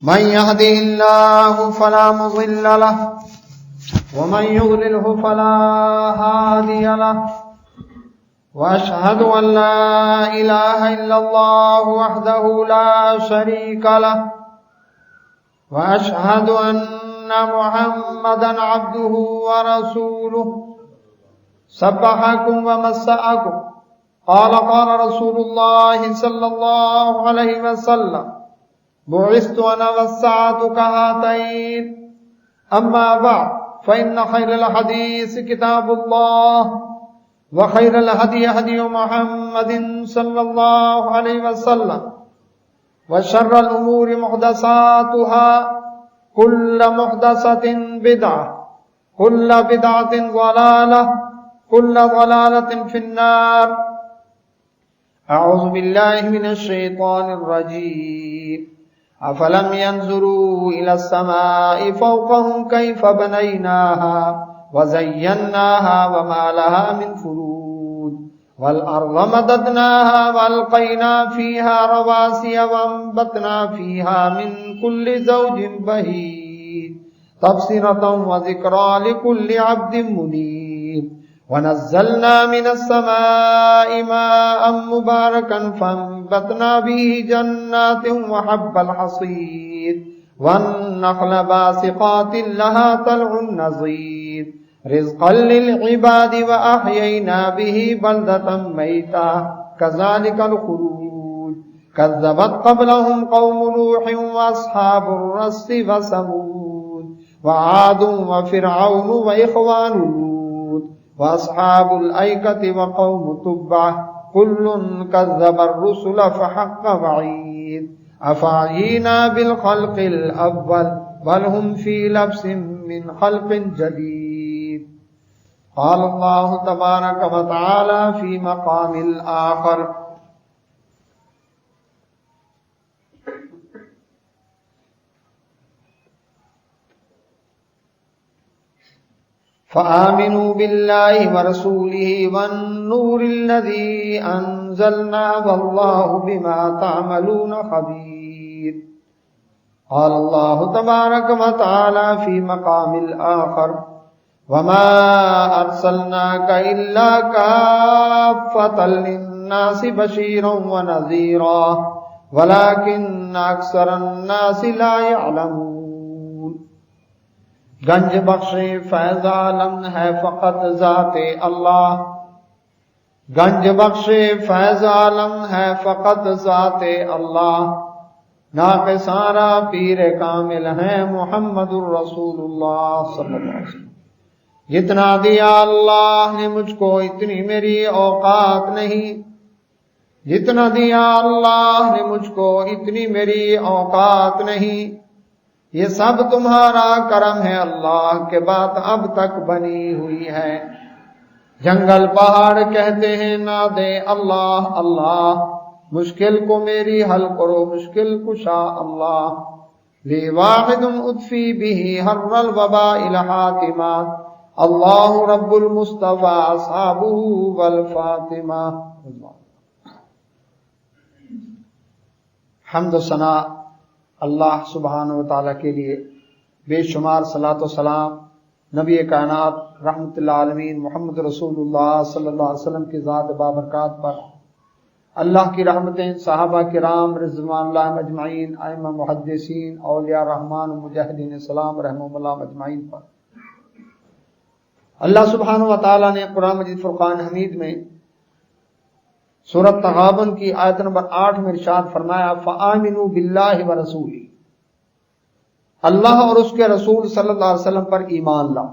من يهده الله فلا مضل له ومن يضلله فلا هادي له وأشهد أن لا إله إلا الله وحده لا شريك له وأشهد أن محمدا عبده ورسوله سبحكم ومسأكم قال رسول الله صلى الله عليه وسلم بعثت أنا والساعة كهاتين أما بعد فإن خير الحديث كتاب الله وخير الهدي هدي محمد صلى الله عليه وسلم وشر الأمور محدثاتها كل محدثة بدعة كل بدعة ضلالة كل ضلالة في النار أعوذ بالله من الشيطان الرجيم أفلم ينظروا إلى السماء فوقهم كيف بنيناها وزيناها وما لها من فروج والأرض مددناها وألقينا فيها رواسي وأنبتنا فيها من كل زوج بهيج تبصرة وذكرى لكل عبد منيب ونزلنا من السماء ماء مباركا فانبتنا به جنات وحب الحصيد والنخل باسقات لها طلع نضيد رزقا للعباد وأحيينا به بلدة ميتا كذلك الخروج كذبت قبلهم قوم نوح وأصحاب الرس وثمود وعاد وفرعون وإخوان لوط وأصحاب الأيكة وقوم تبع كل كذب الرسل فحق وعيد أفعينا بالخلق الأول بل هم في لبس من خلق جديد قال الله تبارك وتعالى في مقام الآخر فآمنوا بالله ورسوله والنور الذي أنزلنا والله بما تعملون خبير قال الله تبارك وتعالى في مقام الآخر وما أرسلناك إلا كافة للناس بشيرا ونذيرا ولكن أكثر الناس لا يعلمون گنج بخش فیض عالم ہے فقط ذات اللہ گنج بخش فیض عالم ہے فقط ذات اللہ ناقص سارا پیر کامل ہیں محمد الرسول اللہ صلی اللہ علیہ وسلم جتنا دیا اللہ نے مجھ کو اتنی میری اوقات نہیں جتنا دیا اللہ نے مجھ کو اتنی میری اوقات نہیں یہ سب تمہارا کرم ہے اللہ کے بات اب تک بنی ہوئی ہے جنگل پہاڑ کہتے ہیں نہ دے اللہ اللہ مشکل کو میری حل کرو مشکل کشا اللہ لی واحد ادفی بھی حر الوباء الحاتمہ اللہ رب المصطفیٰ اصحابہ والفاطمہ حمد و ثنا اللہ سبحانہ و تعالیٰ کے لیے بے شمار صلاۃ و سلام نبی کائنات رحمت اللہ عالمین محمد رسول اللہ صلی اللہ علیہ وسلم کی ذات بابرکات پر اللہ کی رحمتیں صحابہ کرام رضوان اللہ مجمعین ائمہ محدثین اولیاء رحمان و مجاہدین سلام رحمہم اللہ مجمعین پر اللہ سبحانہ و تعالیٰ نے قرآن مجید فرقان حمید میں سورۃ تغابن کی آیت نمبر 8 میں ارشاد فرمایا فآمنوا باللہ ورسولہ اللہ اور اس کے رسول صلی اللہ علیہ وسلم پر ایمان لاؤ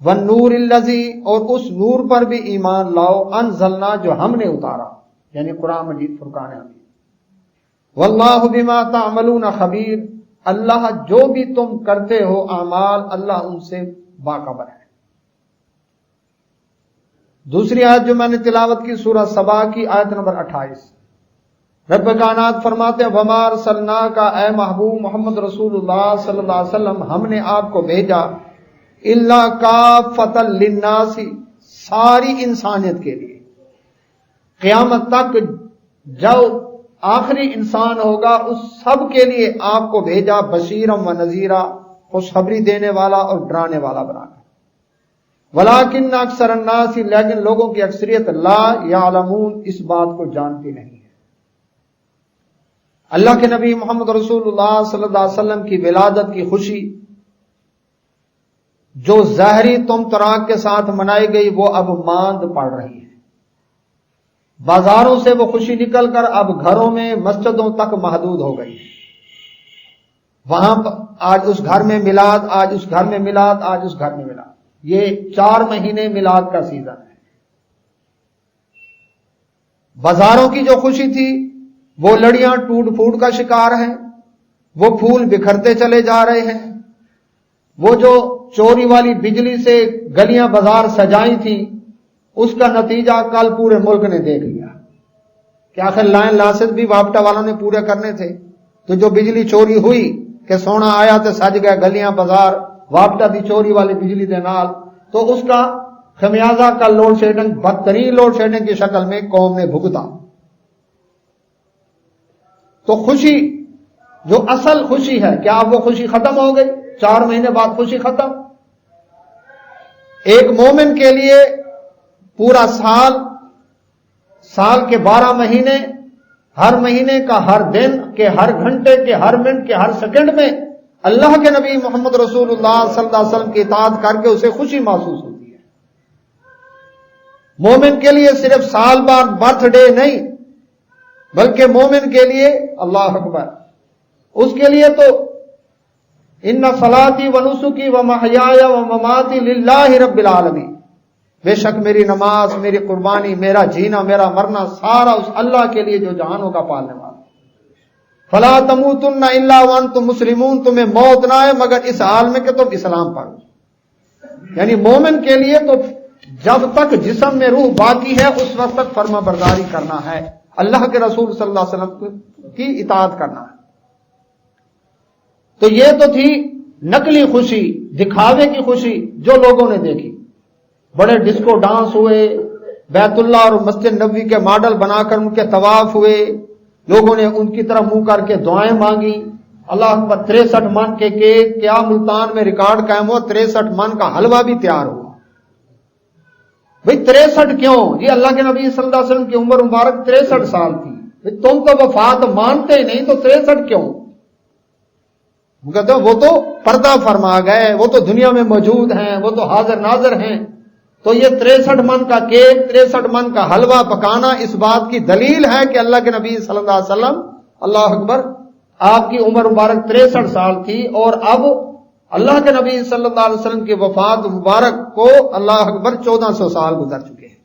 والنور الذی اور اس نور پر بھی ایمان لاؤ انزلنا جو ہم نے اتارا یعنی قرآن مجید فرقان حمید واللہ بما تعملون خبیر اللہ جو بھی تم کرتے ہو اعمال اللہ ان سے باخبر ہے دوسری آیت جو میں نے تلاوت کی سورہ سبا کی آیت نمبر 28 رب کائنات فرماتے ہیں وما ارسلناک اے محبوب محمد رسول اللہ صلی اللہ علیہ وسلم ہم نے آپ کو بھیجا الا کافۃ للناس ساری انسانیت کے لیے قیامت تک جو آخری انسان ہوگا اس سب کے لیے آپ کو بھیجا بشیرم و نذیرا، خوشخبری دینے والا اور ڈرانے والا بنا کر۔ ولیکن اکثر الناس، لیکن لوگوں کی اکثریت لا یعلمون، اس بات کو جانتی نہیں ہے۔ اللہ کے نبی محمد رسول اللہ صلی اللہ علیہ وسلم کی ولادت کی خوشی جو ظاہری تم تراک کے ساتھ منائی گئی وہ اب ماند پڑ رہی ہے۔ بازاروں سے وہ خوشی نکل کر اب گھروں میں مسجدوں تک محدود ہو گئی۔ وہاں آج اس گھر میں میلاد، آج اس گھر میں میلاد، آج اس گھر میں میلاد۔ یہ 4 مہینے میلاد کا سیزن ہے۔ بازاروں کی جو خوشی تھی وہ لڑیاں ٹوٹ پھوٹ کا شکار ہیں، وہ پھول بکھرتے چلے جا رہے ہیں، وہ جو چوری والی بجلی سے گلیاں بازار سجائی تھی اس کا نتیجہ کل پورے ملک نے دیکھ لیا کہ آخر لائن لاسز بھی وابٹا والوں نے پورے کرنے تھے، تو جو بجلی چوری ہوئی کہ سونا آیا تو سج گیا گلیاں بازار، وابٹا دی چوری والی بجلی دے نال، تو اس کا خمیازہ کا لوڈ شیڈنگ، بدترین لوڈ شیڈنگ کی شکل میں قوم نے بھگتا۔ تو خوشی جو اصل خوشی ہے، کیا اب وہ خوشی ختم ہو گئی؟ 4 مہینے بعد خوشی ختم؟ ایک مومن کے لیے پورا سال کے 12 مہینے، ہر مہینے کا ہر دن کے ہر گھنٹے کے ہر منٹ کے ہر سیکنڈ میں اللہ کے نبی محمد رسول اللہ صلی اللہ علیہ وسلم کی اطاعت کر کے اسے خوشی محسوس ہوتی ہے۔ مومن کے لیے صرف سال بعد برتھ ڈے نہیں، بلکہ مومن کے لیے اللہ اکبر، اس کے لیے تو ان صلاتی و نسکی و محیایا و مماتی للہ رب العالمین، بے شک میری نماز، میری قربانی، میرا جینا، میرا مرنا سارا اس اللہ کے لیے جو جہانوں کا پالنے والا۔ فلا تموتن الا وانتم مسلمون، تمہیں موت نہ آئے مگر اس حال میں کہ تم اسلام پڑھو۔ یعنی مومن کے لیے تو جب تک جسم میں روح باقی ہے اس وقت تک فرما برداری کرنا ہے، اللہ کے رسول صلی اللہ علیہ وسلم کی اطاعت کرنا ہے۔ تو یہ تو تھی نقلی خوشی، دکھاوے کی خوشی جو لوگوں نے دیکھی، بڑے ڈسکو ڈانس ہوئے، بیت اللہ اور مسجد نبوی کے ماڈل بنا کر ان کے طواف ہوئے، لوگوں نے ان کی طرف منہ کر کے دعائیں مانگی۔ اللہ اکبر، 63 من کے کیک، کیا ملتان میں ریکارڈ قائم ہوا، 63 من کا حلوہ بھی تیار ہوا۔ بھئی 63 کیوں؟ یہ اللہ کے نبی صلی اللہ علیہ وسلم کی عمر مبارک 63 سال تھی، بھئی تم تو وفات مانتے ہی نہیں تو 63 کیوں؟ وہ کہتے ہیں وہ تو پردہ فرما گئے، وہ تو دنیا میں موجود ہیں، وہ تو حاضر ناظر ہیں۔ تو یہ 63 من کا کیک، 63 من کا حلوہ پکانا اس بات کی دلیل ہے کہ اللہ کے نبی صلی اللہ علیہ وسلم، اللہ اکبر، آپ کی عمر مبارک 63 سال تھی، اور اب اللہ کے نبی صلی اللہ علیہ وسلم کی وفات مبارک کو اللہ اکبر 1400 سال گزر چکے ہیں۔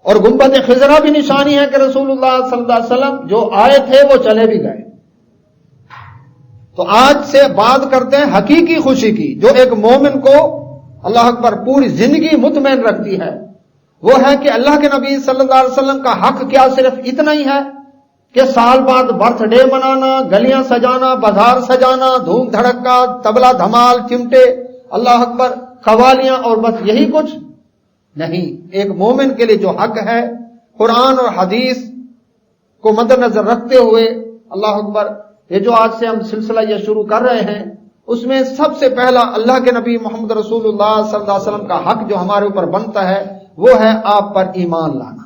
اور گنبد خضرا بھی نشانی ہے کہ رسول اللہ صلی اللہ علیہ وسلم جو آئے تھے وہ چلے بھی گئے۔ تو آج سے بات کرتے ہیں حقیقی خوشی کی جو ایک مومن کو اللہ اکبر پوری زندگی مطمئن رکھتی ہے، وہ ہے کہ اللہ کے نبی صلی اللہ علیہ وسلم کا حق کیا صرف اتنا ہی ہے کہ سال بعد برتھ ڈے منانا، گلیاں سجانا، بازار سجانا، دھوم دھڑکا، تبلا دھمال، چمٹے، اللہ اکبر، قوالیاں، اور بس یہی کچھ نہیں۔ ایک مومن کے لیے جو حق ہے قرآن اور حدیث کو مد نظر رکھتے ہوئے، اللہ اکبر، یہ جو آج سے ہم سلسلہ یہ شروع کر رہے ہیں اس میں سب سے پہلا اللہ کے نبی محمد رسول اللہ صلی اللہ علیہ وسلم کا حق جو ہمارے اوپر بنتا ہے وہ ہے آپ پر ایمان لانا۔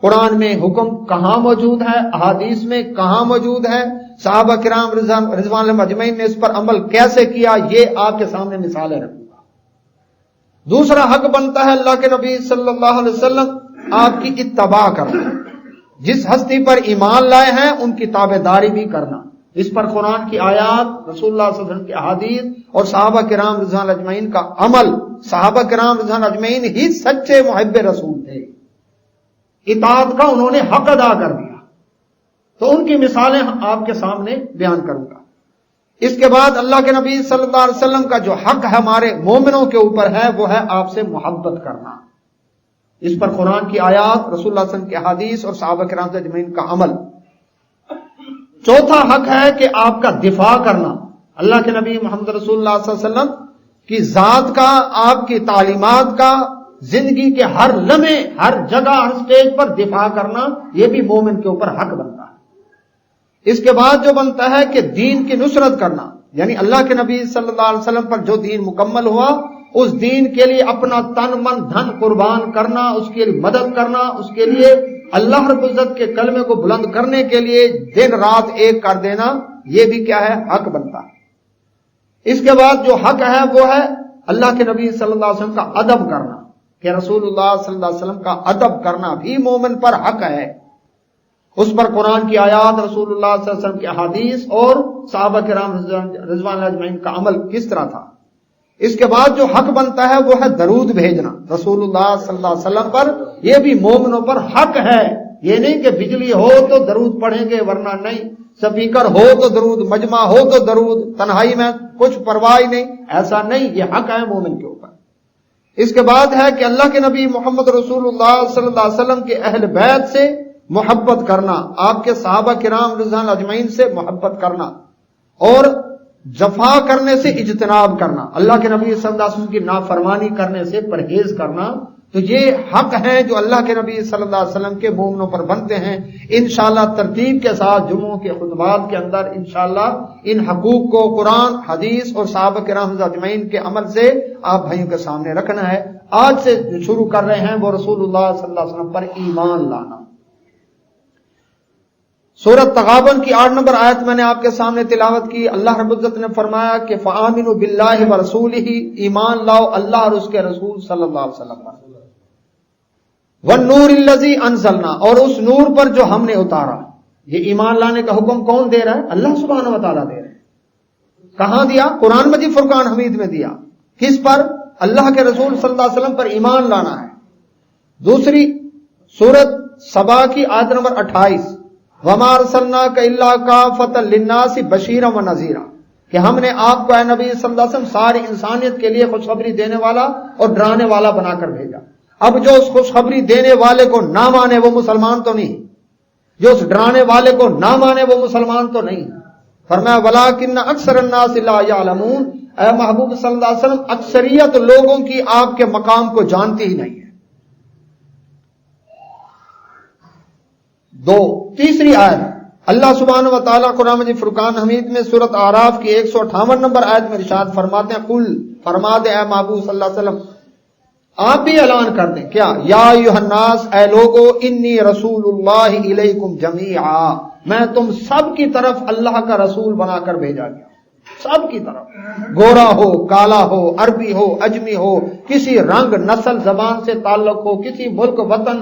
قرآن میں حکم کہاں موجود ہے، احادیث میں کہاں موجود ہے، صحابہ کرام رضوان اللہ اجمعین نے اس پر عمل کیسے کیا، یہ آپ کے سامنے مثالیں رکھوں گا۔ دوسرا حق بنتا ہے اللہ کے نبی صلی اللہ علیہ وسلم آپ کی اتباع کرنا، جس ہستی پر ایمان لائے ہیں ان کی تابعداری بھی کرنا۔ اس پر قرآن کی آیات، رسول اللہ صلی اللہ علیہ وسلم کی احادیث اور صحابہ کرام رضوان اللہ اجمعین کا عمل۔ صحابہ کرام رضوان اللہ اجمعین ہی سچے محب رسول تھے، اطاعت کا انہوں نے حق ادا کر دیا، تو ان کی مثالیں آپ کے سامنے بیان کروں گا۔ اس کے بعد اللہ کے نبی صلی اللہ علیہ وسلم کا جو حق ہے ہمارے مومنوں کے اوپر ہے وہ ہے آپ سے محبت کرنا۔ اس پر قرآن کی آیات، رسول اللہ صلی اللہ علیہ وسلم کی احادیث اور صحابہ کرام اجمعین کا عمل۔ چوتھا حق ہے کہ آپ کا دفاع کرنا، اللہ کے نبی محمد رسول اللہ صلی اللہ علیہ وسلم کی ذات کا، آپ کی تعلیمات کا، زندگی کے ہر لمحے، ہر جگہ، ہر سٹیج پر دفاع کرنا، یہ بھی مومن کے اوپر حق بنتا ہے۔ اس کے بعد جو بنتا ہے کہ دین کی نصرت کرنا، یعنی اللہ کے نبی صلی اللہ علیہ وسلم پر جو دین مکمل ہوا، اس دین کے لیے اپنا تن من دھن قربان کرنا، اس کے لیے مدد کرنا، اس کے لیے اللہ رب العزت کے کلمے کو بلند کرنے کے لیے دن رات ایک کر دینا، یہ بھی کیا ہے؟ حق بنتا ہے۔ اس کے بعد جو حق ہے وہ ہے اللہ کے نبی صلی اللہ علیہ وسلم کا ادب کرنا، کہ رسول اللہ صلی اللہ علیہ وسلم کا ادب کرنا بھی مومن پر حق ہے۔ اس پر قرآن کی آیات، رسول اللہ صلی اللہ علیہ وسلم کی احادیث اور صحابہ کرام رضوان اللہ اجمعین کا عمل کس طرح تھا۔ اس کے بعد جو حق بنتا ہے وہ ہے درود بھیجنا رسول اللہ صلی اللہ علیہ وسلم پر، یہ بھی مومنوں پر حق ہے۔ یہ نہیں کہ بجلی ہو تو درود پڑھیں گے ورنہ نہیں، سپیکر ہو تو درود، مجمع ہو تو درود، تنہائی میں کچھ پرواہ نہیں، ایسا نہیں، یہ حق ہے مومن کے اوپر۔ اس کے بعد ہے کہ اللہ کے نبی محمد رسول اللہ صلی اللہ علیہ وسلم کے اہل بیت سے محبت کرنا، آپ کے صحابہ کرام رضوان اجمعین سے محبت کرنا، اور جفا کرنے سے اجتناب کرنا، اللہ کے نبی صلی اللہ علیہ وسلم کی نافرمانی کرنے سے پرہیز کرنا۔ تو یہ حق ہیں جو اللہ کے نبی صلی اللہ علیہ وسلم کے مومنوں پر بنتے ہیں۔ انشاءاللہ ترتیب کے ساتھ جمعوں کے خطبات کے اندر انشاءاللہ ان حقوق کو قرآن، حدیث اور صحابہ کرام اجمعین کے عمل سے آپ بھائیوں کے سامنے رکھنا ہے۔ آج سے جو شروع کر رہے ہیں وہ رسول اللہ صلی اللہ علیہ وسلم پر ایمان لانا۔ سورۃ تغابن کی 8 نمبر آیت میں نے آپ کے سامنے تلاوت کی۔ اللہ رب العزت نے فرمایا کہ فآمنوا باللہ ورسولہ، ایمان لاؤ اللہ اور اس کے رسول صلی اللہ علیہ وسلم پر، والنور الذی انزلنا، اور اس نور پر جو ہم نے اتارا۔ یہ ایمان لانے کا حکم کون دے رہا ہے؟ اللہ سبحانہ و تعالیٰ دے رہے ہیں۔ کہاں دیا؟ قرآن مجید فرقان حمید میں دیا۔ کس پر؟ اللہ کے رسول صلی اللہ علیہ وسلم پر ایمان لانا ہے۔ دوسری سورۃ سبا کی آیت نمبر 28، وَمَا أَرْسَلْنَاكَ إِلَّا كَافَةً لِلنَّاسِ بَشِيرًا وَنَذِيرًا، کہ ہم نے آپ کو اے نبی صلی اللہ علیہ وسلم ساری انسانیت کے لیے خوشخبری دینے والا اور ڈرانے والا بنا کر بھیجا۔ اب جو اس خوشخبری دینے والے کو نہ مانے وہ مسلمان تو نہیں، جو اس ڈرانے والے کو نہ مانے وہ مسلمان تو نہیں۔ فرمایا وَلَٰكِنَّ أَكْثَرَ النَّاسِ لَا يَعْلَمُونَ، اے محبوب صلی اللہ علیہ وسلم اکثریت لوگوں کی آپ کے مقام کو جانتی ہی نہیں ہے۔ تیسری آیت اللہ سبحانہ و تعالیٰ قرآن مجید فرقان حمید میں سورۃ اعراف کی 158 نمبر آیت میں ارشاد فرماتے ہیں، قل، فرما دے اے محبوب صلی اللہ علیہ وسلم، آپ بھی اعلان کر دیں کیا، یا ایھا الناس، اے لوگو، انی رسول اللہ الیکم جمیعا، میں تم سب کی طرف اللہ کا رسول بنا کر بھیجا گیا، سب کی طرف، گورا ہو، کالا ہو، عربی ہو، اجمی ہو، کسی رنگ، نسل، زبان سے تعلق ہو، کسی ملک، وطن،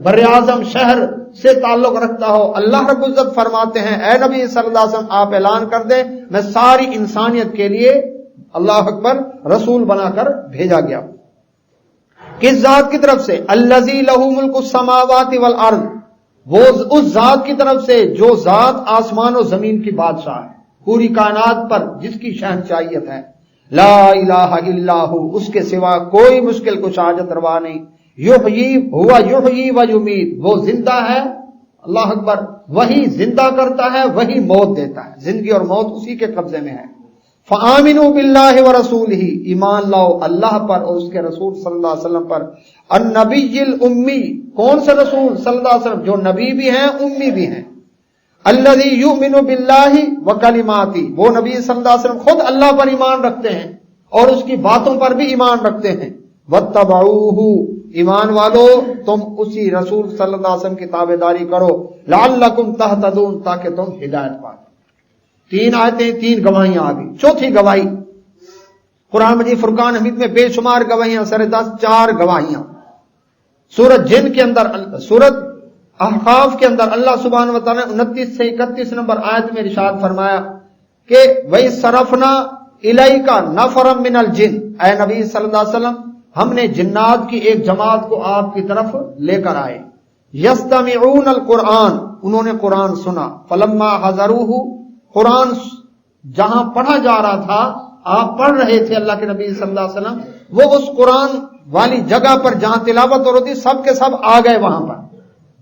براعظم شہر سے تعلق رکھتا ہو، اللہ رب العزت فرماتے ہیں اے نبی صلی اللہ علیہ وسلم آپ اعلان کر دیں میں ساری انسانیت کے لیے اللہ اکبر رسول بنا کر بھیجا گیا۔ کس ذات کی طرف سے؟ الذی لہ ملک السماوات والارض، وہ اس ذات کی طرف سے جو ذات آسمان و زمین کی بادشاہ ہے، پوری کائنات پر جس کی شہنشاہیت ہے، لا الہ الا ہو، اس کے سوا کوئی مشکل کچھ حاجت روا نہیں، یحیی ہوا یحیی و یمیت، وہ زندہ ہے، اللہ اکبر، وہی زندہ کرتا ہے، وہی موت دیتا ہے، زندگی اور موت اسی کے قبضے میں ہے۔ فآمنوا باللہ ورسولہ، ایمان لاؤ اللہ پر اور اس کے رسول صلی اللہ علیہ وسلم پر، النبی الامی، کون سے رسول؟ صلی اللہ علیہ وسلم جو نبی بھی ہیں امی بھی ہیں، الذی یؤمن باللہ وکلماتہ، وہ نبی صلی اللہ علیہ وسلم خود اللہ پر ایمان رکھتے ہیں اور اس کی باتوں پر بھی ایمان رکھتے ہیں، واتبعوہ، ایمان والو تم اسی رسول صلی اللہ علیہ وسلم کی تابعداری کرو، لعلکم تہتدون، تاکہ تم ہدایت پاؤ۔ 3 آیتیں، 3 گواہیاں آ گئی۔ چوتھی گواہی قرآن مجید فرقان حمید میں بے شمار گواہیاں، سر 10 4 گواہیاں۔ سورۃ جن کے اندر، سورۃ احقاف کے اندر اللہ سبحانہ و تعالیٰ نے 29 سے 31 نمبر آیت میں ارشاد فرمایا کہ وَإِصْرَفْنَا إِلَيْكَ نَفَرًا مِنَ الْجِنِّ، اے نبی صلی اللہ علیہ وسلم ہم نے جنات کی ایک جماعت کو آپ کی طرف لے کر آئے، یستمعون القرآن، انہوں نے قرآن سنا، فلما حضروہ، قرآن جہاں پڑھا جا رہا تھا، آپ پڑھ رہے تھے اللہ کے نبی صلی اللہ علیہ وسلم، وہ اس قرآن والی جگہ پر جہاں تلاوت ہو رہی تھی سب کے سب آ گئے وہاں پر،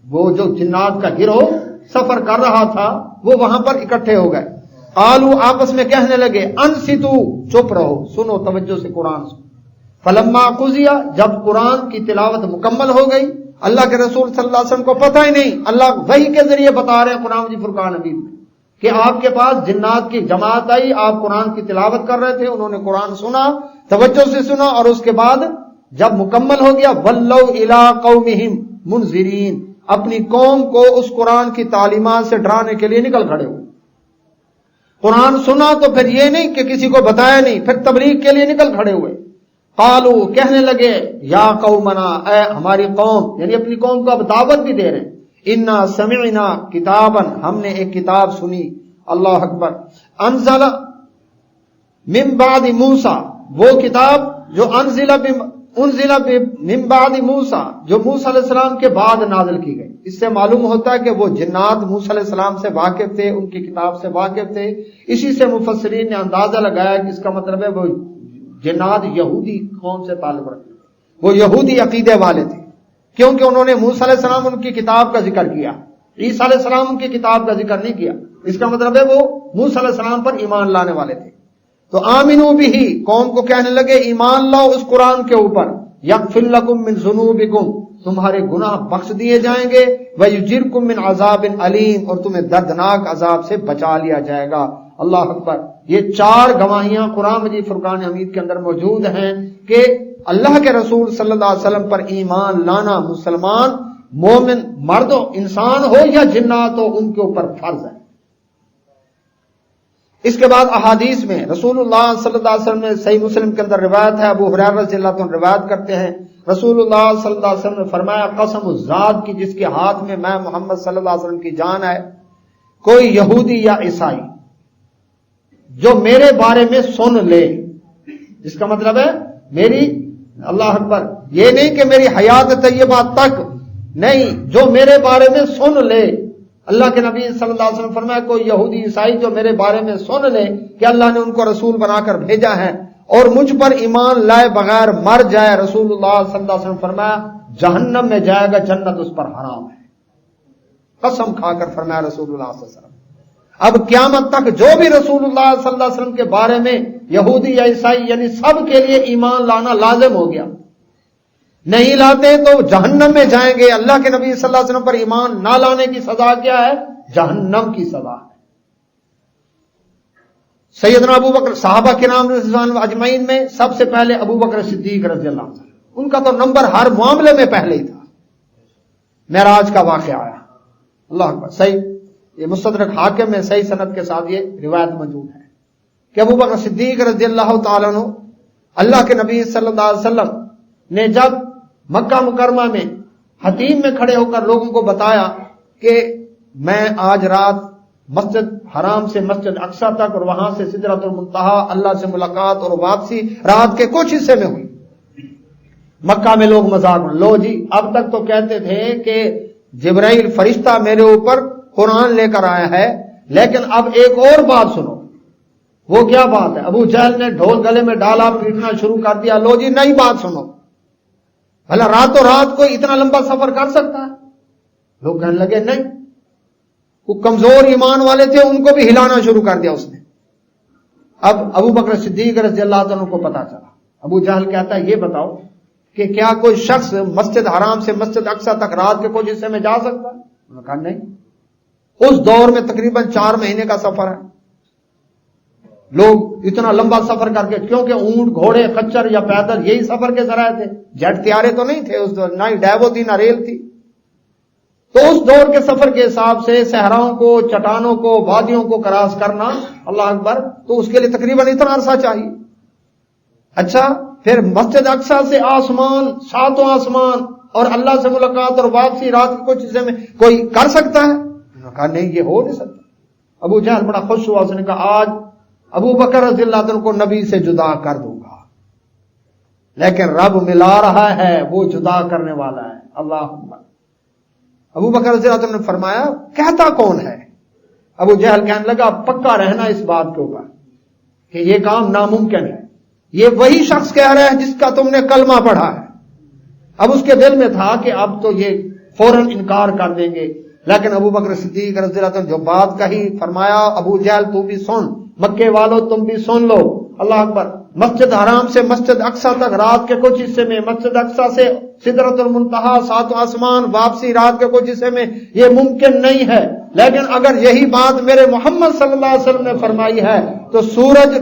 وہ جو جنات کا گروہ سفر کر رہا تھا وہ وہاں پر اکٹھے ہو گئے، قالوا، آپس میں کہنے لگے، انصتوا، چپ رہو، سنو توجہ سے قرآن سنو، فلما قضی، جب قرآن کی تلاوت مکمل ہو گئی، اللہ کے رسول صلی اللہ علیہ وسلم کو پتہ ہی نہیں، اللہ وحی کے ذریعے بتا رہے ہیں قرآن مجید فرقان حمید میں کہ آپ کے پاس جنات کی جماعت آئی، آپ قرآن کی تلاوت کر رہے تھے، انہوں نے قرآن سنا، توجہ سے سنا، اور اس کے بعد جب مکمل ہو گیا ولوا الی قومہم منذرین، اپنی قوم کو اس قرآن کی تعلیمات سے ڈرانے کے لیے نکل کھڑے ہوئے۔ قرآن سنا تو پھر یہ نہیں کہ کسی کو بتایا نہیں، پھر تبلیغ کے لیے نکل کھڑے ہوئے۔ قالو، کہنے لگے، یا قومنا، اے ہماری قوم، یعنی اپنی قوم کو اب دعوت بھی دے رہے ہیں، انا سمعنا کتابا، ہم نے ایک کتاب سنی، اللہ اکبر، انزل من بعد موسیٰ، وہ کتاب جو انزل من بعد موسیٰ، جو موسیٰ علیہ السلام کے بعد نازل کی گئی۔ اس سے معلوم ہوتا ہے کہ وہ جنات موسیٰ علیہ السلام سے واقف تھے، ان کی کتاب سے واقف تھے۔ اسی سے مفسرین نے اندازہ لگایا کہ اس کا مطلب ہے وہ جنات یہودی قوم سے تعلق رکھتے تھے، وہ یہودی عقیدے والے تھے، کیونکہ انہوں نے موسیٰ علیہ السلام ان کی کتاب کا ذکر کیا، عیسیٰ علیہ السلام ان کی کتاب کا ذکر نہیں کیا۔ اس کا مطلب ہے وہ موسیٰ علیہ السلام پر ایمان لانے والے تھے۔ تو آمنو بھی، قوم کو کہنے لگے ایمان لاؤ اس قرآن کے اوپر، یغفر لکم من ذنوبکم، تمہارے گناہ بخش دیے جائیں گے، ویجرکم من عذاب علیم، اور تمہیں دردناک عذاب سے بچا لیا جائے گا۔ اللہ اکبر، یہ چار گواہیاں قرآن مجید فرقان حمید کے اندر موجود ہیں کہ اللہ کے رسول صلی اللہ علیہ وسلم پر ایمان لانا مسلمان مومن مرد ہو، انسان ہو یا جنات ہو، ان کے اوپر فرض ہے۔ اس کے بعد احادیث میں رسول اللہ صلی اللہ علیہ وسلم نے صحیح مسلم کے اندر روایت ہے، ابو ہریرہ رضی اللہ عنہ روایت کرتے ہیں، رسول اللہ صلی اللہ علیہ وسلم نے فرمایا، قسم الذات کی جس کے ہاتھ میں میں محمد صلی اللہ علیہ وسلم کی جان ہے، کوئی یہودی یا عیسائی جو میرے بارے میں سن لے، اس کا مطلب ہے میری، اللہ اکبر، یہ نہیں کہ میری حیات طیبہ تک نہیں، جو میرے بارے میں سن لے۔ اللہ کے نبی صلی اللہ علیہ وسلم فرمایا، کوئی یہودی عیسائی جو میرے بارے میں سن لے کہ اللہ نے ان کو رسول بنا کر بھیجا ہے اور مجھ پر ایمان لائے بغیر مر جائے، رسول اللہ صلی اللہ علیہ وسلم فرمایا جہنم میں جائے گا، جنت اس پر حرام ہے، قسم کھا کر فرمایا رسول اللہ صلی اللہ علیہ وسلم۔ اب قیامت تک جو بھی رسول اللہ صلی اللہ علیہ وسلم کے بارے میں یہودی یا عیسائی، یعنی سب کے لیے ایمان لانا لازم ہو گیا، نہیں لاتے تو جہنم میں جائیں گے۔ اللہ کے نبی صلی اللہ علیہ وسلم پر ایمان نہ لانے کی سزا کیا ہے؟ جہنم کی سزا ہے۔ سیدنا ابو بکر، صحابہ کرام رضوان اجمعین میں سب سے پہلے ابو بکر صدیق رضی اللہ عنہ، ان کا تو نمبر ہر معاملے میں پہلے ہی تھا۔ معراج کا واقعہ آیا، اللہ اکبر، صحیح، یہ مستدرک حاکم میں صحیح سند کے ساتھ یہ روایت موجود ہے کہ ابو بکر صدیق رضی اللہ تعالیٰ عنہ، اللہ کے نبی صلی اللہ علیہ وسلم نے جب مکہ مکرمہ میں حتیم میں کھڑے ہو کر لوگوں کو بتایا کہ میں آج رات مسجد حرام سے مسجد اقصی تک اور وہاں سے سدرۃ المنتہا اللہ سے ملاقات اور واپسی رات کے کچھ حصے میں ہوئی، مکہ میں لوگ مذاق، لو جی اب تک تو کہتے تھے کہ جبرائیل فرشتہ میرے اوپر قرآن لے کر آیا ہے، لیکن اب ایک اور بات سنو۔ وہ کیا بات ہے؟ ابو جہل نے ڈھول گلے میں ڈالا، پیٹنا شروع کر دیا، لو جی نئی بات سنو، بھلا راتوں رات کوئی اتنا لمبا سفر کر سکتا ہے؟ لوگ کہنے لگے نہیں، وہ کمزور ایمان والے تھے، ان کو بھی ہلانا شروع کر دیا اس نے۔ اب ابو بکر صدیق رضی اللہ عنہ کو پتا چلا، ابو جہل کہتا ہے یہ بتاؤ کہ کیا کوئی شخص مسجد حرام سے مسجد اقصی تک رات کے کچھ حصے میں جا سکتا ہے؟ انہوں نے کہا نہیں۔ اس دور میں تقریباً 4 مہینے کا سفر ہے، لوگ اتنا لمبا سفر کر کے، کیونکہ اونٹ گھوڑے خچر یا پیدل یہی سفر کے ذرائع تھے، جیٹ طیارے تو نہیں تھے اس دور، نہ ہی ڈیوو تھی نہ ریل تھی، تو اس دور کے سفر کے حساب سے صحراؤں کو، چٹانوں کو، وادیوں کو کراس کرنا، اللہ اکبر، تو اس کے لیے تقریباً اتنا عرصہ چاہیے۔ اچھا، پھر مسجد اقصی سے آسمان، 7 آسمان اور اللہ سے ملاقات اور واپسی رات کے کچھ حصے میں کوئی کر سکتا ہے؟ انہوں نے کہا نہیں، یہ ہو نہیں سکتا۔ ابو جہل بڑا خوش ہوا، اس نے کہا آج ابو بکر رضی اللہ عنہ کو نبی سے جدا کر دوں گا، لیکن رب ملا رہا ہے، وہ جدا کرنے والا ہے، اللہ اکبر۔ ابو بکر رضی اللہ عنہ نے فرمایا کہتا کون ہے؟ ابو جہل کہنے لگا پکا رہنا اس بات کے اوپر کہ یہ کام ناممکن ہے، یہ وہی شخص کہہ رہا ہے جس کا تم نے کلمہ پڑھا ہے۔ اب اس کے دل میں تھا کہ اب تو یہ فوراً انکار کر دیں گے، لیکن ابو بکر صدیق رضی اللہ عنہ جو بات کہی، فرمایا ابو جہل تو بھی سن، مکے والو تم بھی سن لو، اللہ اکبر، مسجد حرام سے مسجد اقصی تک رات کے کچھ حصے میں، مسجد اقصی سے سدرۃ المنتہا ساتوں آسمان واپسی رات کے کچھ حصے میں، یہ ممکن نہیں ہے۔ لیکن اگر یہی بات میرے محمد صلی اللہ علیہ وسلم نے فرمائی ہے تو سورج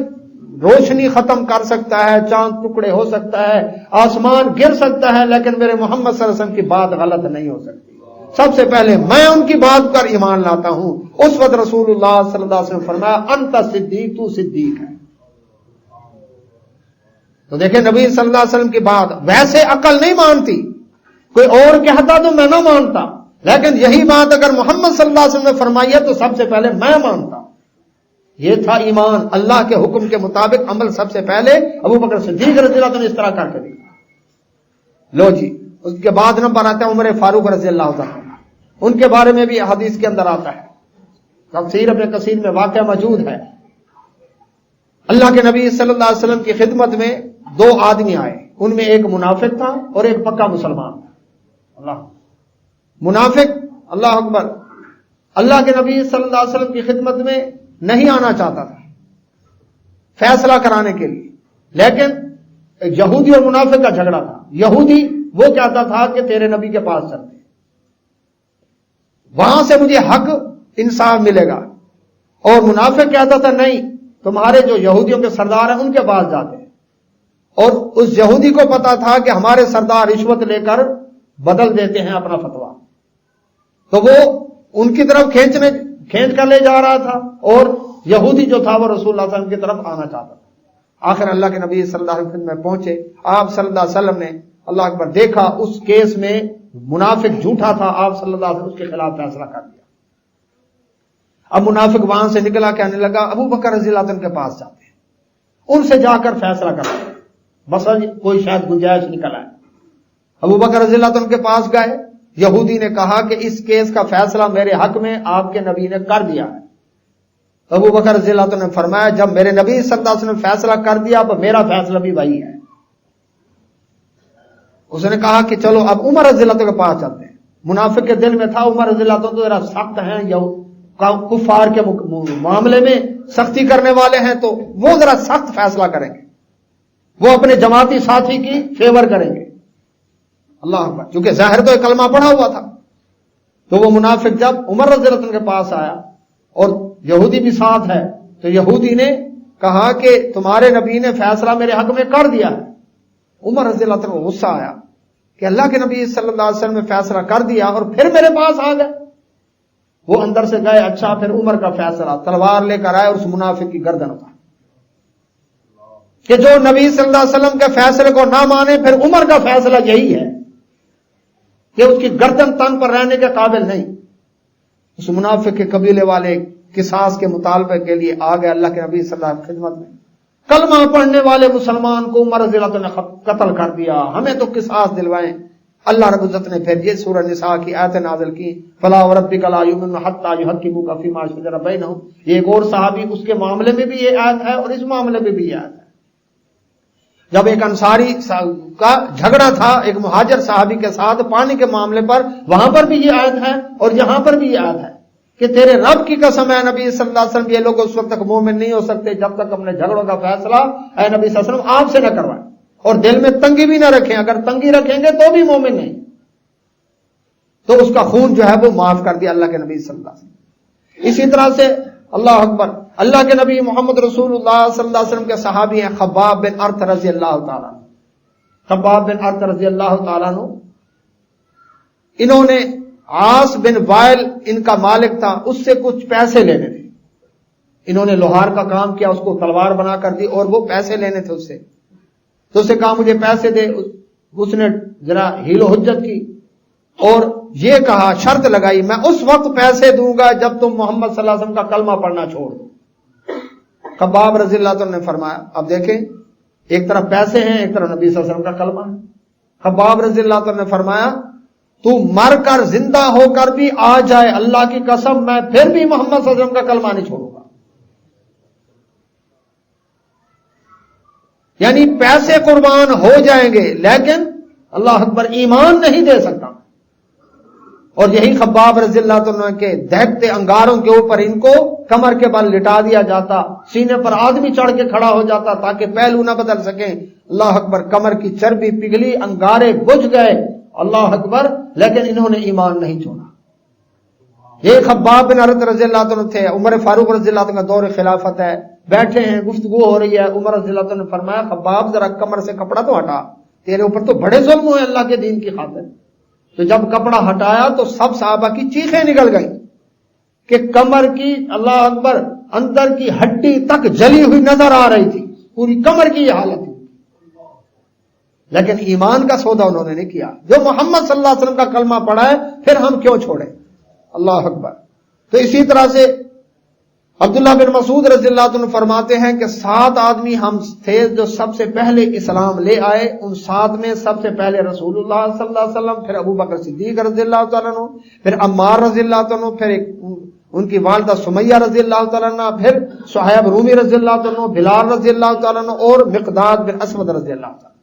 روشنی ختم کر سکتا ہے، چاند ٹکڑے ہو سکتا ہے، آسمان گر سکتا ہے، لیکن میرے محمد صلی اللہ علیہ وسلم کی بات غلط نہیں ہو سکتی۔ سب سے پہلے میں ان کی بات پر ایمان لاتا ہوں۔ اس وقت رسول اللہ صلی اللہ علیہ وسلم فرمایا انت صدیق، تو صدیق ہے۔ تو دیکھیں نبی صلی اللہ علیہ وسلم کی بات ویسے عقل نہیں مانتی، کوئی اور کہتا تو میں نہ مانتا، لیکن یہی بات اگر محمد صلی اللہ علیہ وسلم نے فرمائی ہے تو سب سے پہلے میں مانتا۔ یہ تھا ایمان، اللہ کے حکم کے مطابق عمل سب سے پہلے ابو بکر صدیق رضی اللہ عنہ نے اس طرح کر کے دیا۔ لو جی، اس کے بعد نمبر آتا ہے عمر فاروق رضی اللہ عنہ، ان کے بارے میں بھی حدیث کے اندر آتا ہے، تفسیر ابن کثیر میں واقعہ موجود ہے۔ اللہ کے نبی صلی اللہ علیہ وسلم کی خدمت میں دو آدمی آئے، ان میں ایک منافق تھا اور ایک پکا مسلمان تھا۔ اللہ منافق، اللہ اکبر، اللہ کے نبی صلی اللہ علیہ وسلم کی خدمت میں نہیں آنا چاہتا تھا فیصلہ کرانے کے لیے، لیکن ایک یہودی اور منافق کا جھگڑا تھا۔ یہودی وہ کہتا تھا کہ تیرے نبی کے پاس چلتے، وہاں سے مجھے حق انصاف ملے گا، اور منافق کہتا تھا نہیں، تمہارے جو یہودیوں کے سردار ہیں ان کے پاس جاتے ہیں۔ اور اس یہودی کو پتا تھا کہ ہمارے سردار رشوت لے کر بدل دیتے ہیں اپنا فتویٰ، تو وہ ان کی طرف کھینچ کر لے جا رہا تھا، اور یہودی جو تھا وہ رسول اللہ صلی اللہ علیہ وسلم کی طرف آنا چاہتا تھا۔ آخر اللہ کے نبی صلی اللہ علیہ وسلم میں پہنچے، آپ صلی اللہ علیہ وسلم نے اللہ اکبر دیکھا اس کیس میں منافق جھوٹا تھا، آپ صلی اللہ علیہ وسلم اس کے خلاف فیصلہ کر دیا۔ اب منافق وہاں سے نکلا، کہنے لگا ابو بکر رضی اللہ عنہ کے پاس جاتے ہیں، ان سے جا کر فیصلہ کرتے ہیں، بس کوئی شاید گنجائش نکل آئے۔ ابو بکر رضی اللہ عنہ کے پاس گئے، یہودی نے کہا کہ اس کیس کا فیصلہ میرے حق میں آپ کے نبی نے کر دیا ہے۔ ابو بکر رضی اللہ عنہ نے فرمایا جب میرے نبی صلی اللہ علیہ وسلم نے فیصلہ کر دیا اب میرا فیصلہ بھی وہی ہے۔ اس نے کہا کہ چلو اب عمر رضی اللہ عنہ کے پاس چلتے ہیں۔ منافق کے دل میں تھا عمر رضی اللہ عنہ تو ذرا سخت ہیں، کفار کے معاملے میں سختی کرنے والے ہیں، تو وہ ذرا سخت فیصلہ کریں گے، وہ اپنے جماعتی ساتھی کی فیور کریں گے۔ اللہ اکبر، چونکہ ظاہر تو ایک کلمہ پڑھا ہوا تھا۔ تو وہ منافق جب عمر رضی اللہ عنہ کے پاس آیا اور یہودی بھی ساتھ ہے، تو یہودی نے کہا کہ تمہارے نبی نے فیصلہ میرے حق میں کر دیا ہے۔ عمر رضی اللہ عنہ کو غصہ آیا کہ اللہ کے نبی صلی اللہ علیہ وسلم نے فیصلہ کر دیا اور پھر میرے پاس آ گئے۔ وہ اندر سے گئے، اچھا پھر عمر کا فیصلہ، تلوار لے کر آئے اور اس منافق کی گردن اتار کہ جو نبی صلی اللہ علیہ وسلم کے فیصلے کو نہ مانے، پھر عمر کا فیصلہ یہی ہے کہ اس کی گردن تن پر رہنے کے قابل نہیں۔ اس منافق کے قبیلے والے قصاص کے مطالبے کے لیے آ گئے اللہ کے نبی صلی اللہ علیہ وسلم کی خدمت میں۔ کلمہ پڑھنے والے مسلمان کو عمر رضی اللہ عنہ نے قتل کر دیا، ہمیں تو قصاص دلوائیں۔ اللہ رب العزت نے پھر یہ سورہ نساء کی آیت نازل کی، فلا وربک لا یؤمنون حتی یحکموک فیما شجر بینہم۔ یہ ایک اور صحابی، اس کے معاملے میں بھی یہ آیت ہے اور اس معاملے میں بھی یہ آیت ہے۔ جب ایک انصاری کا جھگڑا تھا ایک مہاجر صحابی کے ساتھ پانی کے معاملے پر، وہاں پر بھی یہ آیت ہے اور یہاں پر بھی یہ آیت ہے کہ تیرے رب کی قسم ہے نبی صلی اللہ علیہ وسلم، یہ لوگ اس وقت تک مومن نہیں ہو سکتے جب تک اپنے جھگڑوں کا فیصلہ اے نبی صلی اللہ علیہ وسلم آپ سے نہ کروائیں، اور دل میں تنگی بھی نہ رکھیں، اگر تنگی رکھیں گے تو بھی مومن نہیں۔ تو اس کا خون جو ہے وہ معاف کر دیا اللہ کے نبی صلی اللہ علیہ وسلم۔ اسی طرح سے اللہ اکبر، اللہ کے نبی محمد رسول اللہ صلی اللہ علیہ وسلم کے صحابی ہیں خباب بن ارت رضی اللہ تعالیٰ عنہ۔ خباب بن ارت رضی اللہ تعالیٰ عنہ، انہوں نے عاص بن وائل ان کا مالک تھا، اس سے کچھ پیسے لینے تھے۔ انہوں نے لوہار کا کام کیا، اس کو تلوار بنا کر دی اور وہ پیسے لینے تھے اس سے، تو اسے کہا مجھے پیسے دے۔ اس نے ذرا حیل و حجت کی اور یہ کہا، شرط لگائی میں اس وقت پیسے دوں گا جب تم محمد صلی اللہ علیہ وسلم کا کلمہ پڑھنا چھوڑ دو۔ خباب رضی اللہ عنہ نے فرمایا، اب دیکھیں ایک طرف پیسے ہیں ایک طرف نبی صلی اللہ علیہ وسلم کا کلمہ ہے۔ خباب رضی اللہ عنہ نے فرمایا تو مر کر زندہ ہو کر بھی آ جائے اللہ کی قسم میں پھر بھی محمد صلی اللہ علیہ وسلم کا کلمہ نہیں چھوڑوں گا۔ یعنی پیسے قربان ہو جائیں گے لیکن اللہ اکبر ایمان نہیں دے سکتا۔ اور یہی خباب رضی اللہ عنہ کے دہتے انگاروں کے اوپر ان کو کمر کے بل لٹا دیا جاتا، سینے پر آدمی چڑھ کے کھڑا ہو جاتا تاکہ پہلو نہ بدل سکیں۔ اللہ اکبر، کمر کی چربی پگھلی، انگارے بجھ گئے، اللہ اکبر، لیکن انہوں نے ایمان نہیں چھوڑا۔ یہ خباب بن عرت رضی اللہ عنہ تھے، عمر فاروق رضی اللہ عنہ کا دور خلافت ہے، بیٹھے ہیں، گفتگو ہو رہی ہے، عمر رضی اللہ عنہ نے فرمایا خباب ذرا کمر سے کپڑا تو ہٹا، تیرے اوپر تو بڑے ظلم ہوئے اللہ کے دین کی خاطر۔ تو جب کپڑا ہٹایا تو سب صحابہ کی چیخیں نکل گئیں کہ کمر کی، اللہ اکبر، اندر کی ہڈی تک جلی ہوئی نظر آ رہی تھی، پوری کمر کی یہ حالت تھی، لیکن ایمان کا سودا انہوں نے نہیں کیا۔ جو محمد صلی اللہ علیہ وسلم کا کلمہ پڑھا ہے پھر ہم کیوں چھوڑیں؟ اللہ اکبر۔ تو اسی طرح سے عبداللہ بن مسعود رضی اللہ عنہ فرماتے ہیں کہ 7 آدمی ہم تھے جو سب سے پہلے اسلام لے آئے، ان 7 میں سب سے پہلے رسول اللہ صلی اللہ علیہ وسلم، پھر ابو بکر صدیق رضی اللہ تعالیٰ عنہ، پھر عمار رضی اللہ عنہ، پھر ان کی والدہ سمیہ رضی اللہ تعالیٰ عنہ، پھر صہیب رومی رضی اللہ عنہ، بلال رضی اللہ تعالیٰ عنہ اور مقداد بن اسود رضی اللہ تعالیٰ عنہ۔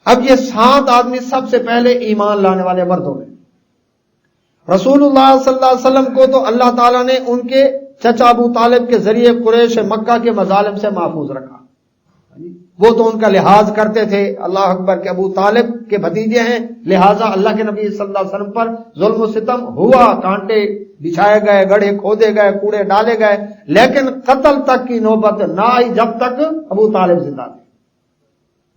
اب یہ 7 آدمی سب سے پہلے ایمان لانے والے مرد ہو گئے۔ رسول اللہ صلی اللہ علیہ وسلم کو تو اللہ تعالیٰ نے ان کے چچا ابو طالب کے ذریعے قریش مکہ کے مظالم سے محفوظ رکھا۔ وہ تو ان کا لحاظ کرتے تھے، اللہ اکبر، کہ ابو طالب کے بھتیجے ہیں، لہٰذا اللہ کے نبی صلی اللہ علیہ وسلم پر ظلم و ستم ہوا، کانٹے بچھائے گئے، گڑھے کھودے گئے، کوڑے ڈالے گئے، لیکن قتل تک کی نوبت نہ آئی جب تک ابو طالب زندہ تھے۔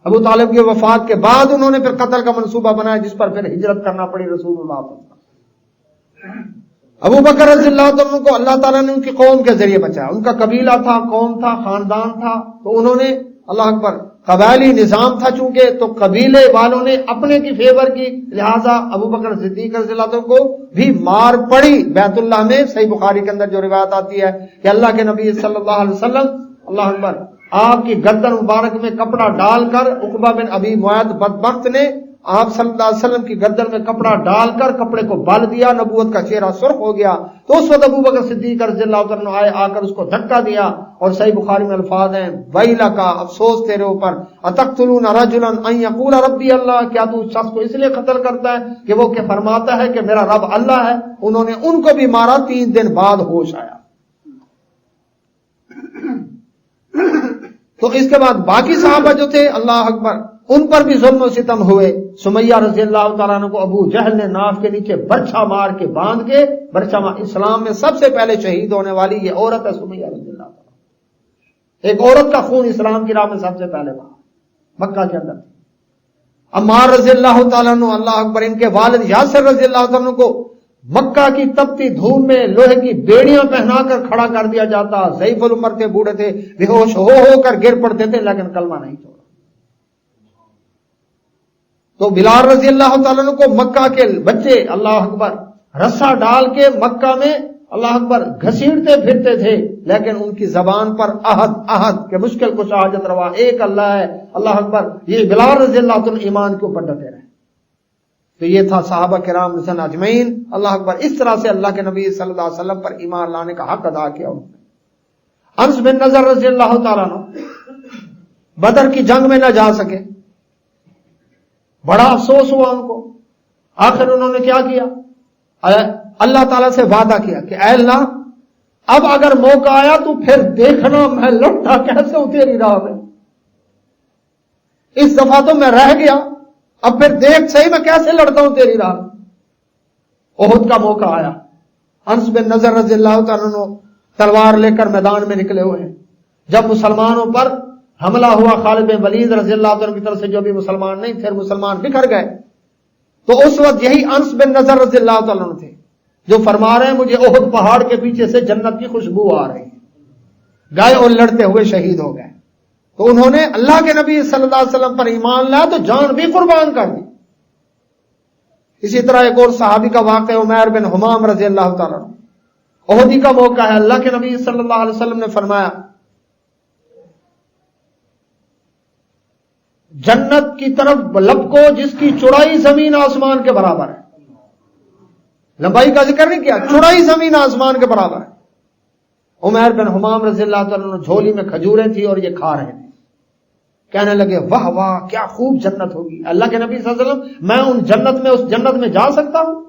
ابو طالب کی وفات کے بعد انہوں نے پھر قتل کا منصوبہ بنایا، جس پر پھر ہجرت کرنا پڑی رسول اللہ صلی اللہ علیہ وسلم۔ ابو بکر رضی اللہ عنہ کو اللہ تعالیٰ نے ان کی قوم کے ذریعے بچایا، ان کا قبیلہ تھا، قوم تھا، خاندان تھا، تو انہوں نے، اللہ اکبر، قبائلی نظام تھا چونکہ، تو قبیلے والوں نے اپنے کی فیور کی، لہٰذا ابو بکر صدیق رضی اللہ عنہ کو بھی مار پڑی۔ بیت اللہ میں صحیح بخاری کے اندر جو روایت آتی ہے کہ اللہ کے نبی صلی اللہ علیہ وسلم، اللہ اکبر، آپ کی گردن مبارک میں کپڑا ڈال کر عقبہ بن ابی معیط بدبخت نے آپ صلی اللہ علیہ وسلم کی گردن میں کپڑا ڈال کر کپڑے کو بال دیا، نبوت کا چہرہ سرخ ہو گیا، تو اس وقت ابو بکر صدیق رضی اللہ عنہ آئے، آ کر اس کو دھکا دیا، اور صحیح بخاری میں الفاظ ہیں، ویلک، افسوس تیرے اوپر، اتقتلون رجلا ان یقول ربی اللہ، کیا تو اس شخص کو اس لیے قتل کرتا ہے کہ وہ کہ فرماتا ہے کہ میرا رب اللہ ہے؟ انہوں نے ان کو بھی مارا، 3 دن بعد ہوش آیا۔ تو اس کے بعد باقی صحابہ جو تھے، اللہ اکبر، ان پر بھی ظلم و ستم ہوئے۔ سمیہ رضی اللہ تعالیٰ عنہ کو ابو جہل نے ناف کے نیچے برچھا مار کے باندھ کے، برچھا مار، اسلام میں سب سے پہلے شہید ہونے والی یہ عورت ہے سمیہ رضی اللہ تعالیٰ۔ ایک عورت کا خون اسلام کی راہ میں سب سے پہلے بہا، مکہ کے اندر۔ عمار رضی اللہ تعالیٰ عنہ، اللہ اکبر، ان کے والد یاسر رضی اللہ تعالیٰ عنہ کو مکہ کی تپتی دھوپ میں لوہے کی بیڑیاں پہنا کر کھڑا کر دیا جاتا، ضعیف العمر تھے، بوڑھے تھے، بے ہوش ہو کر گر پڑتے تھے، لیکن کلمہ نہیں چھوڑا۔ تو بلال رضی اللہ تعالیٰ عنہ کو مکہ کے بچے، اللہ اکبر، رسا ڈال کے مکہ میں، اللہ اکبر، گھسیٹتے پھرتے تھے، لیکن ان کی زبان پر عہد کہ مشکل کچھ حاجت روا ایک اللہ ہے، اللہ اکبر، یہ بلال رضی اللہ عنہ ایمان کے اوپر ڈٹے رہے۔ تو یہ تھا صحابہ کرام رضوان اجمعین، اللہ اکبر، اس طرح سے اللہ کے نبی صلی اللہ علیہ وسلم پر ایمان لانے کا حق ادا کیا انہوں نے۔ انس بن نضر رضی اللہ تعالیٰ عنہ بدر کی جنگ میں نہ جا سکے، بڑا افسوس ہوا ان کو۔ آخر انہوں نے کیا کیا؟ اللہ تعالیٰ سے وعدہ کیا کہ اے اللہ، اب اگر موقع آیا تو پھر دیکھنا میں لڑتا کیسے ہوں تیری راہ میں، اس دفعہ تو میں رہ گیا، اب پھر دیکھ صحیح میں کیسے لڑتا ہوں تیری راہ۔ احد کا موقع آیا، انس بن نضر رضی اللہ تعالیٰ عنہ تلوار لے کر میدان میں نکلے ہوئے ہیں۔ جب مسلمانوں پر حملہ ہوا خالد بن ولید رضی اللہ عنہ کی طرف سے، جو بھی مسلمان نہیں تھے، مسلمان بکھر گئے، تو اس وقت یہی انس بن نضر رضی اللہ تعالیٰ عنہ تھے جو فرما رہے ہیں مجھے احد پہاڑ کے پیچھے سے جنت کی خوشبو آ رہی ہے، گئے اور لڑتے ہوئے شہید ہو گئے۔ تو انہوں نے اللہ کے نبی صلی اللہ علیہ وسلم پر ایمان لایا تو جان بھی قربان کر دی۔ اسی طرح ایک اور صحابی کا واقعہ عمیر بن حمام رضی اللہ تعالیٰ عنہ، احدی کا موقع ہے، اللہ کے نبی صلی اللہ علیہ وسلم نے فرمایا جنت کی طرف لپکو جس کی چوڑائی زمین آسمان کے برابر ہے۔ لمبائی کا ذکر نہیں کیا، چوڑائی زمین آسمان کے برابر ہے۔ عمیر بن حمام رضی اللہ تعالیٰ عنہ جھولی میں کھجوریں تھی اور یہ کھا رہے تھے، کہنے لگے واہ واہ کیا خوب جنت ہوگی۔ اللہ کے نبی صلی اللہ علیہ وسلم، میں ان جنت میں، اس جنت میں جا سکتا ہوں؟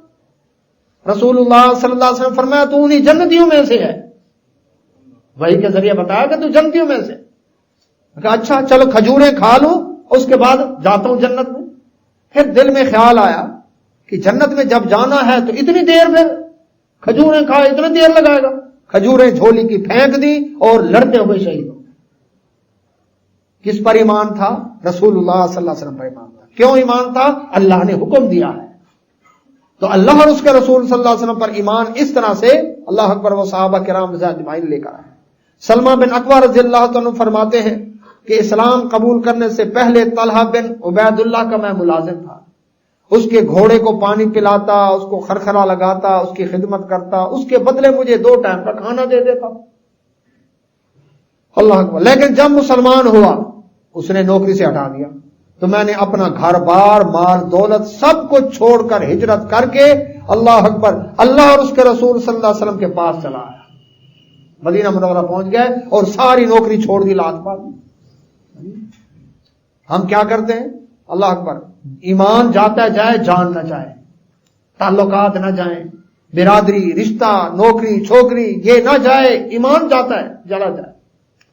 رسول اللہ صلی اللہ علیہ وسلم فرمایا تو انہی جنتیوں میں سے ہے، وحی کے ذریعے بتایا کہ تو جنتیوں میں سے. کہا اچھا چلو کھجوریں کھا لوں اس کے بعد جاتا ہوں جنت میں. پھر دل میں خیال آیا کہ جنت میں جب جانا ہے تو اتنی دیر میں کھجوریں کھائے اتنی دیر لگائے گا. کھجوریں جھولی کی پھینک دی اور لڑتے ہوئے شہید ہو گئے. کس پر ایمان تھا؟ رسول اللہ صلی اللہ علیہ وسلم پر ایمان تھا. کیوں ایمان تھا؟ اللہ نے حکم دیا ہے. تو اللہ اور اس کے رسول صلی اللہ علیہ وسلم پر ایمان اس طرح سے اللہ اکبر و صحابہ کرام اجمعین لے کر آئے. سلمہ بن اکوع رضی اللہ عنہ فرماتے ہیں کہ اسلام قبول کرنے سے پہلے طلحہ بن عبید اللہ کا میں ملازم تھا. اس کے گھوڑے کو پانی پلاتا، اس کو خرخرا لگاتا، اس کی خدمت کرتا، اس کے بدلے مجھے 2 ٹائم کا کھانا دے دیتا. اللہ اکبر. لیکن جب مسلمان ہوا اس نے نوکری سے ہٹا دیا تو میں نے اپنا گھر بار مال دولت سب کو چھوڑ کر ہجرت کر کے اللہ اکبر اللہ اور اس کے رسول صلی اللہ علیہ وسلم کے پاس چلا آیا. مدینہ منورہ پہنچ گئے اور ساری نوکری چھوڑ دی، لات پا دی. ہم کیا کرتے ہیں؟ اللہ اکبر. ایمان جاتا جائے جان نہ جائے، تعلقات نہ جائیں، برادری رشتہ نوکری چھوکری یہ نہ جائے، ایمان جاتا ہے چلا جائے.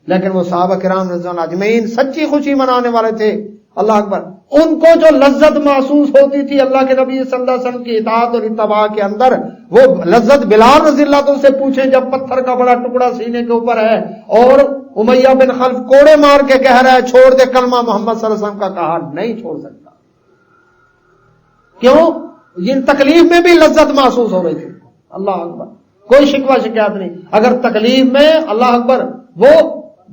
لیکن وہ صحابہ کرام رضی اللہ اجمعین سچی خوشی منانے والے تھے. اللہ اکبر. ان کو جو لذت محسوس ہوتی تھی اللہ کے نبی صلی اللہ علیہ وسلم کی اطاعت اور اتباع کے اندر، وہ لذت بلال رضی اللہ عنہ سے پوچھیں جب پتھر کا بڑا ٹکڑا سینے کے اوپر ہے اور امیہ بن خلف کوڑے مار کے کہہ رہا ہے چھوڑ دے کلمہ محمد صلی اللہ علیہ وسلم کا، کہا نہیں چھوڑ سکتا. کیوں؟ جن تکلیف میں بھی لذت محسوس ہو رہی تھی. اللہ اکبر. کوئی شکوہ شکایت نہیں. اگر تکلیف میں اللہ اکبر وہ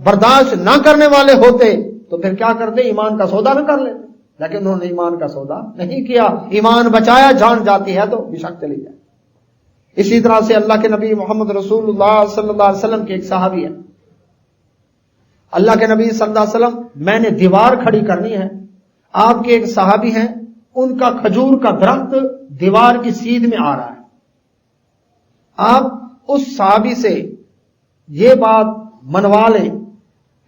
برداشت نہ کرنے والے ہوتے تو پھر کیا کرتے؟ ایمان کا سودا نہ کر لیتے. لیکن انہوں نے ایمان کا سودا نہیں کیا. ایمان بچایا، جان جاتی ہے تو بشک چلی جائے. اسی طرح سے اللہ کے نبی محمد رسول اللہ صلی اللہ علیہ وسلم کے ایک صحابی ہے. اللہ کے نبی صلی اللہ علیہ وسلم میں نے دیوار کھڑی کرنی ہے. آپ کے ایک صحابی ہیں، ان کا کھجور کا درخت دیوار کی سیدھ میں آ رہا ہے. آپ اس صحابی سے یہ بات منوا لیں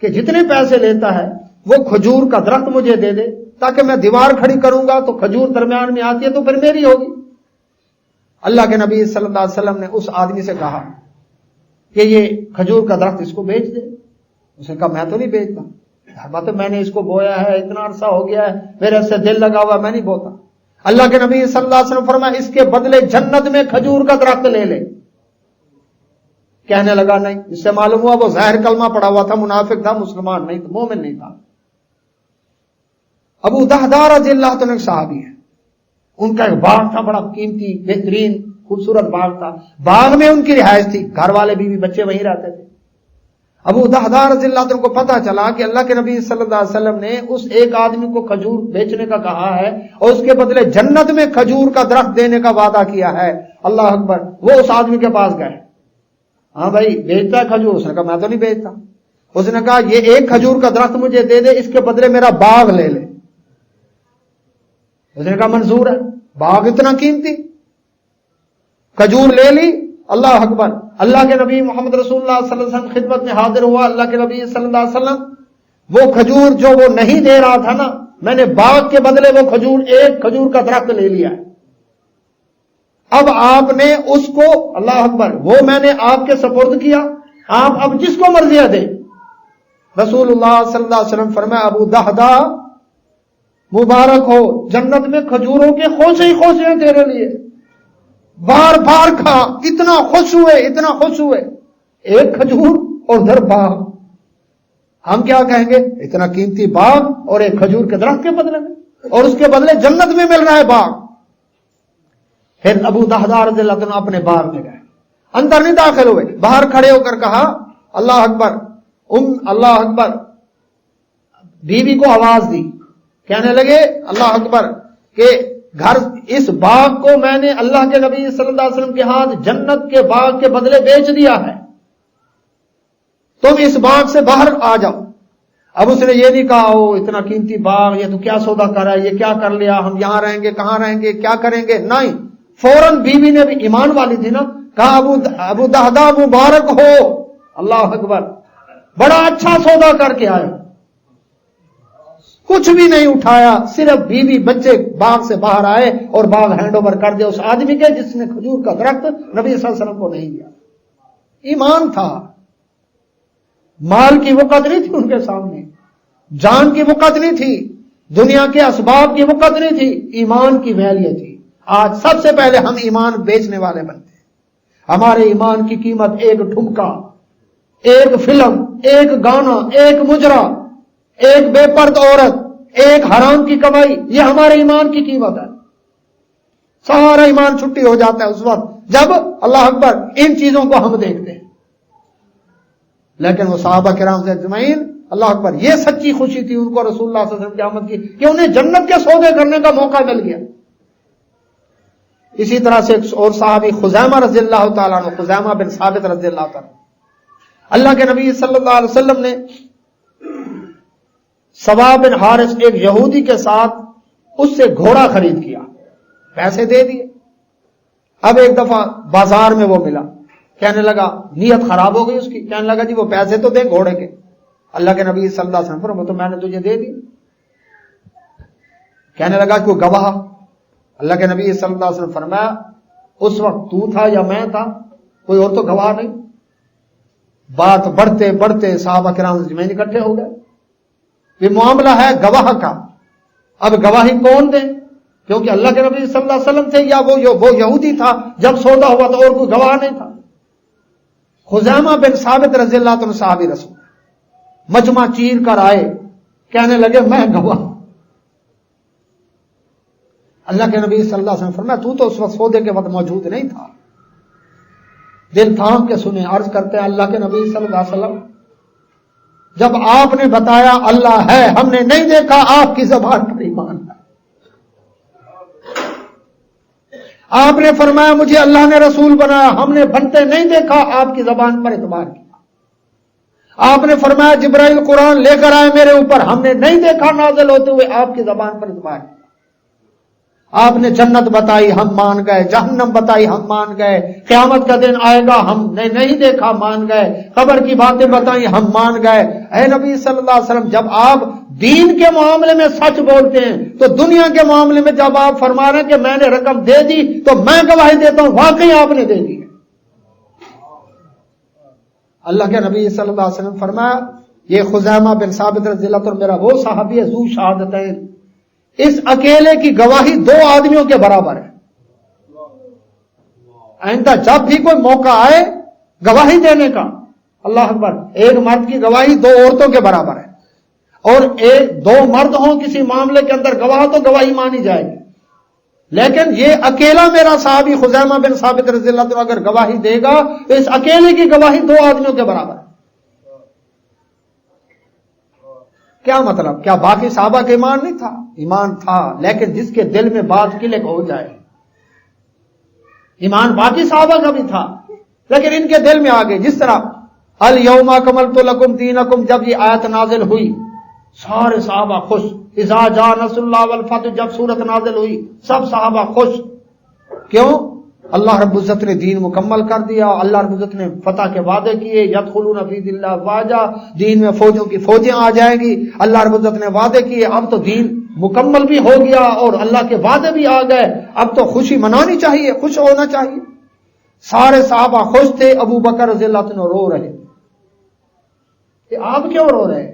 کہ جتنے پیسے لیتا ہے وہ کھجور کا درخت مجھے دے دے، تاکہ میں دیوار کھڑی کروں گا تو کھجور درمیان میں آتی ہے تو پھر میری ہوگی. اللہ کے نبی صلی اللہ علیہ وسلم نے اس آدمی سے کہا کہ یہ کھجور کا درخت اس کو بیچ دے. اس نے کہا میں تو نہیں بیچتا، بات میں نے اس کو بویا ہے، اتنا عرصہ ہو گیا ہے، میرے سے دل لگا ہوا، میں نہیں بوتا. اللہ کے نبی صلی اللہ علیہ وسلم فرمایا اس کے بدلے جنت میں کھجور کا درخت لے لے. کہنے لگا نہیں. اس سے معلوم ہوا وہ ظاہر کلمہ پڑا ہوا تھا، منافق تھا، مسلمان نہیں تھا، مومن نہیں تھا. ابو دہدہ رضی اللہ عنہ ایک صحابی ہے. ان کا ایک باغ تھا، بڑا قیمتی بہترین خوبصورت باغ تھا. باغ میں ان کی رہائش تھی، گھر والے بیوی بچے وہیں رہتے تھے. ابو دہدہ رضی اللہ عنہ کو پتا چلا کہ اللہ کے نبی صلی اللہ علیہ وسلم نے اس ایک آدمی کو کھجور بیچنے کا کہا ہے اور اس کے بدلے جنت میں کھجور کا درخت دینے کا وعدہ کیا ہے. اللہ اکبر. وہ اس آدمی کے پاس گئے. ہاں بھائی بیچتا ہے کھجور؟ اس نے کہا میں تو نہیں بیچتا. اس نے کہا یہ ایک کھجور کا درخت مجھے دے دے، اس کے بدلے میرا باغ لے لے. اس نے کہا منظور ہے. باغ اتنا قیمتی، کھجور لے لی. اللہ اکبر. اللہ کے نبی محمد رسول اللہ صلی اللہ علیہ وسلم خدمت میں حاضر ہوا. اللہ کے نبی صلی اللہ علیہ وسلم وہ کھجور جو وہ نہیں دے رہا تھا نا، میں نے باغ کے بدلے وہ کھجور ایک کھجور کا درخت لے لیا ہے. اب آپ نے اس کو اللہ اکبر وہ میں نے آپ کے سپرد کیا، آپ اب جس کو مرضی دے. رسول اللہ صلی اللہ علیہ وسلم فرمایا ابو دہدہ مبارک ہو، جنت میں کھجوروں کے خوشے ہی خوشے ہیں تیرے لیے. بار بار کھا. اتنا خوش ہوئے، اتنا خوش ہوئے. ایک کھجور اور ادھر باغ. ہم کیا کہیں گے؟ اتنا قیمتی باغ اور ایک کھجور کے درخت کے بدلے میں، اور اس کے بدلے جنت میں مل رہا ہے باغ. پھر ابو دہدہ رضی اللہ عنہ اپنے باغ میں گئے، اندر نہیں داخل ہوئے، باہر کھڑے ہو کر کہا اللہ اکبر. اللہ اکبر. بیوی کو آواز دی، کہنے لگے اللہ اکبر کہ گھر اس باغ کو میں نے اللہ کے نبی صلی اللہ علیہ وسلم کے ہاتھ جنت کے باغ کے بدلے بیچ دیا ہے، تم اس باغ سے باہر آ جاؤ. اب اس نے یہ نہیں کہا او اتنا قیمتی باغ، یہ تو کیا سودا کر رہا ہے، یہ کیا کر لیا، ہم یہاں رہیں گے، کہاں رہیں گے، کیا کریں گے. نہیں، فوراً بیوی نے بھی ایمان والی تھی نا، کہا ابو دہدہ مبارک ہو. اللہ اکبر. بڑا اچھا سودا کر کے آئے. کچھ بھی نہیں اٹھایا، صرف بیوی بچے باغ سے باہر آئے اور باغ ہینڈ اوور کر دیا اس آدمی کے جس نے کھجور کا درخت نبی صلی اللہ علیہ وسلم کو نہیں دیا۔ ایمان تھا، مال کی وقت نہیں تھی ان کے سامنے، جان کی وقت نہیں تھی، دنیا کے اسباب کی وقت نہیں تھی، ایمان کی ویلیو تھی۔ آج سب سے پہلے ہم ایمان بیچنے والے بنتے ہیں۔ ہمارے ایمان کی قیمت ایک ٹھمکا، ایک فلم، ایک گانا، ایک مجرا، ایک بے پرد عورت، ایک حرام کی کمائی، یہ ہمارے ایمان کی قیمت ہے۔ سارا ایمان چھٹی ہو جاتا ہے اس وقت جب اللہ اکبر ان چیزوں کو ہم دیکھتے ہیں۔ لیکن وہ صحابہ کرام سے اجمعین، اللہ اکبر، یہ سچی خوشی تھی ان کو رسول اللہ صلی اللہ علیہ وسلم کی آمد کی کہ انہیں جنت کے سودے کرنے کا موقع مل گیا۔ اسی طرح سے ایک اور صحابی خزیمہ رضی اللہ تعالیٰ عنہ، خزیمہ بن ثابت رضی اللہ تعالیٰ، اللہ کے نبی صلی اللہ علیہ وسلم نے سبا بن حارث ایک یہودی کے ساتھ اس سے گھوڑا خرید کیا، پیسے دے دیے۔ اب ایک دفعہ بازار میں وہ ملا، کہنے لگا، نیت خراب ہو گئی اس کی، کہنے لگا جی وہ پیسے تو دیں گھوڑے کے۔ اللہ کے نبی صلی اللہ علیہ وسلم فرمایا تو میں نے تجھے دے دی۔ کہنے لگا کوئی گواہ؟ اللہ کے نبی صلی اللہ علیہ وسلم فرمایا اس وقت تو تھا یا میں تھا، کوئی اور تو گواہ نہیں۔ بات بڑھتے بڑھتے صحابہ کرام اجمعین اکٹھے ہو گئے۔ یہ معاملہ ہے گواہ کا، اب گواہی کون دے؟ کیونکہ اللہ کے نبی صلی اللہ علیہ وسلم تھے یا وہ یہودی تھا، جب سودا ہوا تو اور کوئی گواہ نہیں تھا۔ خزیمہ بن ثابت رضی اللہ عنہ صحابی رسول مجمع چیر کر آئے، کہنے لگے میں گواہ۔ اللہ کے نبی صلی اللہ علیہ وسلم فرمایا تو اس وقت سودے کے وقت موجود نہیں تھا۔ دل تھام کے سنے، عرض کرتے ہیں اللہ کے نبی صلی اللہ علیہ وسلم جب آپ نے بتایا اللہ ہے، ہم نے نہیں دیکھا، آپ کی زبان پر ایمان ہے۔ آپ نے فرمایا مجھے اللہ نے رسول بنایا، ہم نے بنتے نہیں دیکھا، آپ کی زبان پر اعتبار کیا۔ آپ نے فرمایا جبرائیل قرآن لے کر آئے میرے اوپر، ہم نے نہیں دیکھا نازل ہوتے ہوئے، آپ کی زبان پر اعتبار کیا۔ آپ نے جنت بتائی، ہم مان گئے، جہنم بتائی، ہم مان گئے، قیامت کا دن آئے گا، ہم نے نہیں دیکھا، مان گئے، قبر کی باتیں بتائی، ہم مان گئے۔ اے نبی صلی اللہ علیہ وسلم جب آپ دین کے معاملے میں سچ بولتے ہیں تو دنیا کے معاملے میں جب آپ فرما رہے ہیں کہ میں نے رقم دے دی تو میں گواہی دیتا ہوں واقعی آپ نے دے دی۔ اللہ کے نبی صلی اللہ علیہ وسلم فرمایا یہ خزیمہ بن ثابت رضی اللہ عنہ میرا وہ صحابی ہے ذو شہادتین، اس اکیلے کی گواہی 2 آدمیوں کے برابر ہے۔ آئندہ جب بھی کوئی موقع آئے گواہی دینے کا، اللہ اکبر، ایک مرد کی گواہی 2 عورتوں کے برابر ہے، اور 2 مرد ہوں کسی معاملے کے اندر گواہ تو گواہی مانی جائے گی، لیکن یہ اکیلا میرا صحابی خزیمہ بن ثابت رضی اللہ عنہ اگر گواہی دے گا تو اس اکیلے کی گواہی 2 آدمیوں کے برابر ہے۔ کیا مطلب؟ کیا باقی صحابہ کا ایمان نہیں تھا؟ ایمان تھا، لیکن جس کے دل میں بات کلک ہو جائے، ایمان باقی صحابہ کا بھی تھا لیکن ان کے دل میں آ گئی۔ جس طرح الیوم اکملت لکم دینکم جب یہ آیت نازل ہوئی سارے صحابہ خوش، اذا جاء نصر اللہ والفتح جب صورت نازل ہوئی سب صحابہ خوش، کیوں؟ اللہ رب العزت نے دین مکمل کر دیا، اللہ رب العزت نے فتح کے وعدے کیے، یدخلون فی دین اللہ افواجا، دین میں فوجوں کی فوجیں آ جائیں گی، اللہ رب العزت نے وعدے کیے، اب تو دین مکمل بھی ہو گیا اور اللہ کے وعدے بھی آ گئے، اب تو خوشی منانی چاہیے، خوش ہونا چاہیے۔ سارے صحابہ خوش تھے، ابو بکر رضی اللہ عنہ رو رہے کہ آپ کیوں رو رہے؟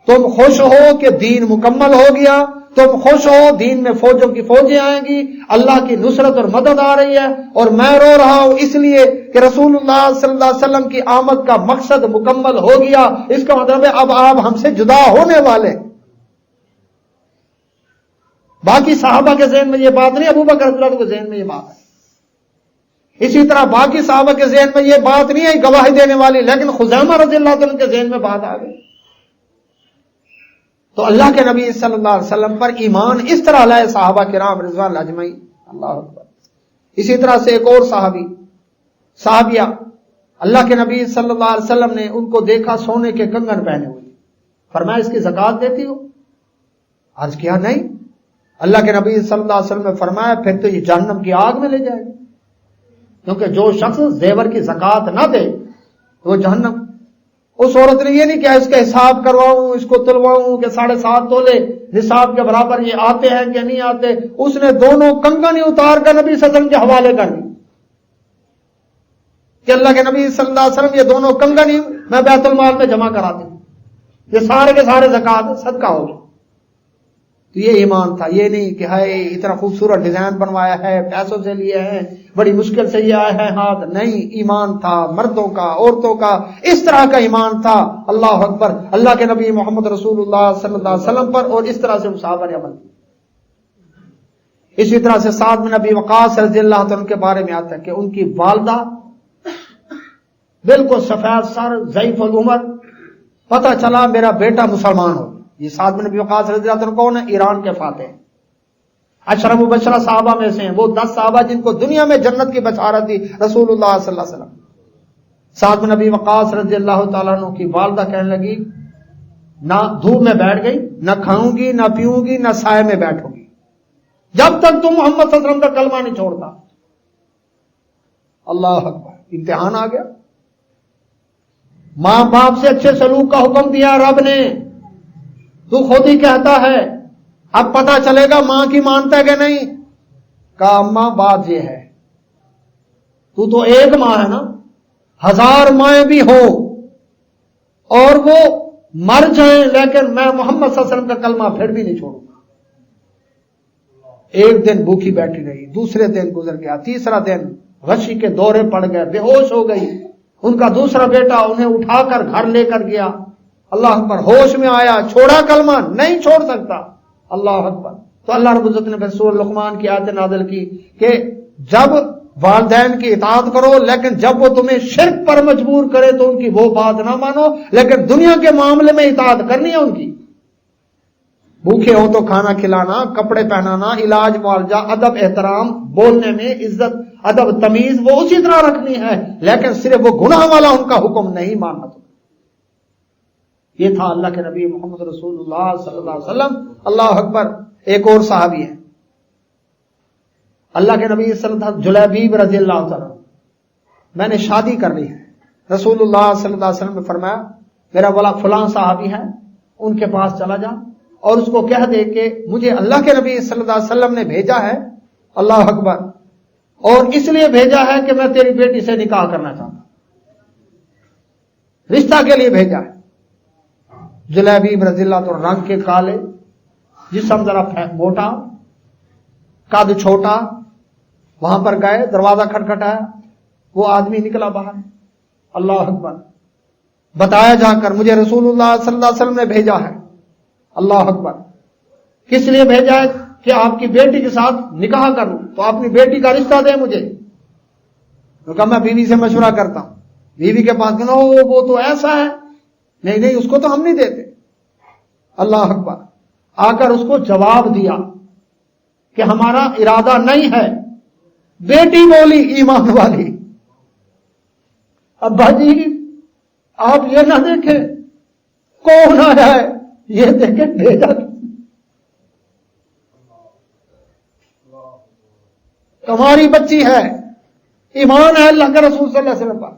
تم خوش ہو کہ دین مکمل ہو گیا، تم خوش ہو دین میں فوجوں کی فوجیں آئیں گی، اللہ کی نصرت اور مدد آ رہی ہے، اور میں رو رہا ہوں اس لیے کہ رسول اللہ صلی اللہ علیہ وسلم کی آمد کا مقصد مکمل ہو گیا، اس کا مطلب ہے اب آپ ہم سے جدا ہونے والے۔ باقی صحابہ کے ذہن میں یہ بات نہیں، ابو بکر رضی اللہ عنہ کے ذہن میں یہ بات ہے۔ اسی طرح باقی صحابہ کے ذہن میں یہ بات نہیں ہے گواہی دینے والی، لیکن خزیمہ رضی اللہ عنہ کے ذہن میں بات آ گئی۔ تو اللہ کے نبی صلی اللہ علیہ وسلم پر ایمان اس طرح لائے صحابہ کرام رضوان اللہ اجمعین، اللہ اکبر۔ اسی طرح سے ایک اور صحابیہ اللہ کے نبی صلی اللہ علیہ وسلم نے ان کو دیکھا سونے کے کنگن پہنے ہوئے، فرمایا اس کی زکات دیتی ہو؟ عرض کیا نہیں۔ اللہ کے نبی صلی اللہ علیہ وسلم نے فرمایا پھر تو یہ جہنم کی آگ میں لے جائے گا، کیونکہ جو شخص زیور کی زکات نہ دے تو وہ جہنم، اس عورت نے یہ نہیں کیا اس کا حساب کرواؤں، اس کو تلواؤں کہ 7.5 تولے نصاب کے برابر یہ آتے ہیں کہ نہیں آتے. اس نے دونوں کنگن اتار کر نبی صلی اللہ علیہ وسلم کے حوالے کر دی کہ اللہ کے نبی صلی اللہ علیہ وسلم یہ دونوں کنگن ہی میں بیت المال میں جمع کرا دوں، یہ سارے کے سارے زکات صدقہ ہو گئے. تو یہ ایمان تھا، یہ نہیں کہ ہے اتنا خوبصورت ڈیزائن بنوایا ہے، پیسوں سے لیے ہیں، بڑی مشکل سے یہ آیا ہے ہاتھ. نہیں، ایمان تھا مردوں کا، عورتوں کا، اس طرح کا ایمان تھا. اللہ اکبر. اللہ کے نبی محمد رسول اللہ صلی اللہ علیہ وسلم پر اور اس طرح سے صحابہ نے عمل کیا. اسی طرح سے سعد بن ابی وقاص رضی اللہ عنہ کے بارے میں آتا ہے کہ ان کی والدہ بالکل سفید سر، ضعیف العمر، پتہ چلا میرا بیٹا مسلمان ہو. یہ سعد بن ابی وقاص رضی اللہ عنہ کون ہے؟ ایران کے فاتح، عشرہ مبشرہ صحابہ میں سے ہیں. وہ 10 صحابہ جن کو دنیا میں جنت کی بشارت دی رسول اللہ صلی اللہ علیہ وسلم. سعد بن ابی وقاص رضی اللہ تعالیٰ عنہ کی والدہ کہنے لگی نہ دھوپ میں بیٹھ گئی، نہ کھاؤں گی، نہ پیوں گی، نہ سائے میں بیٹھوں گی جب تک تم محمد صلی اللہ علیہ وسلم کا کلمہ نہیں چھوڑتا. اللہ اکبر. امتحان آ گیا. ماں باپ سے اچھے سلوک کا حکم دیا رب نے، تو خود ہی کہتا ہے اب پتہ چلے گا ماں کی مانتا ہے کہ نہیں. کہا اماں بات یہ ہے تو ایک ماں ہے نا، 1000 مائیں بھی ہو اور وہ مر جائیں لیکن میں محمد صلی اللہ علیہ وسلم کا کلمہ پھر بھی نہیں چھوڑوں گا. ایک دن بھوکی بیٹھی رہی، دوسرے دن گزر گیا، تیسرا دن غشی کے دورے پڑ گئے، بے ہوش ہو گئی. ان کا دوسرا بیٹا انہیں اٹھا کر گھر لے کر گیا. اللہ اکبر. ہوش میں آیا، چھوڑا کلمہ، نہیں چھوڑ سکتا. اللہ اکبر. تو اللہ رب العزت نے سورہ لقمان کی آیت نازل کی کہ جب والدین کی اطاعت کرو لیکن جب وہ تمہیں شرک پر مجبور کرے تو ان کی وہ بات نہ مانو، لیکن دنیا کے معاملے میں اطاعت کرنی ہے ان کی. بھوکے ہو تو کھانا کھلانا، کپڑے پہنانا، علاج معالجہ، ادب احترام، بولنے میں عزت، ادب تمیز وہ اسی طرح رکھنی ہے، لیکن صرف وہ گناہ والا ان کا حکم نہیں ماننا. یہ تھا اللہ کے نبی محمد رسول اللہ صلی اللہ علیہ وسلم. اللہ اکبر. ایک اور صحابی ہے اللہ کے نبی صلی اللہ علیہ وسلم، جلیبیب رضی اللہ تعالیٰ. میں نے شادی کر لی ہے. رسول اللہ صلی اللہ علیہ وسلم نے فرمایا میرا والا فلاں صحابی ہے، ان کے پاس چلا جا اور اس کو کہہ دے کہ مجھے اللہ کے نبی صلی اللہ علیہ وسلم نے بھیجا ہے، اللہ اکبر، اور اس لیے بھیجا ہے کہ میں تیری بیٹی سے نکاح کرنا چاہتا ہوں، رشتہ کے لیے بھیجا ہے. جلیبیب رضی اللہ عنہ رنگ کے کالے، جسم ذرا موٹا، قد چھوٹا. وہاں پر گئے، دروازہ کھٹکھٹایا، وہ آدمی نکلا باہر. اللہ اکبر. بتایا جا کر مجھے رسول اللہ صلی اللہ علیہ وسلم نے بھیجا ہے. اللہ اکبر. کس لیے بھیجا ہے؟ کہ آپ کی بیٹی کے ساتھ نکاح کروں، تو اپنی بیٹی کا رشتہ دے مجھے. تو کہا میں بیوی سے مشورہ کرتا ہوں. بیوی کے پاس گنا وہ تو ایسا ہے، نہیں اس کو تو ہم نہیں دیتے. اللہ اکبر. آ کر اس کو جواب دیا کہ ہمارا ارادہ نہیں ہے. بیٹی بولی ایمان والی ابا جی آپ یہ نہ دیکھیں کون آیا ہے، یہ دیکھیں بھیجا تمہاری بچی ہے، ایمان ہے اللہ کے رسول صلی اللہ علیہ وسلم پر.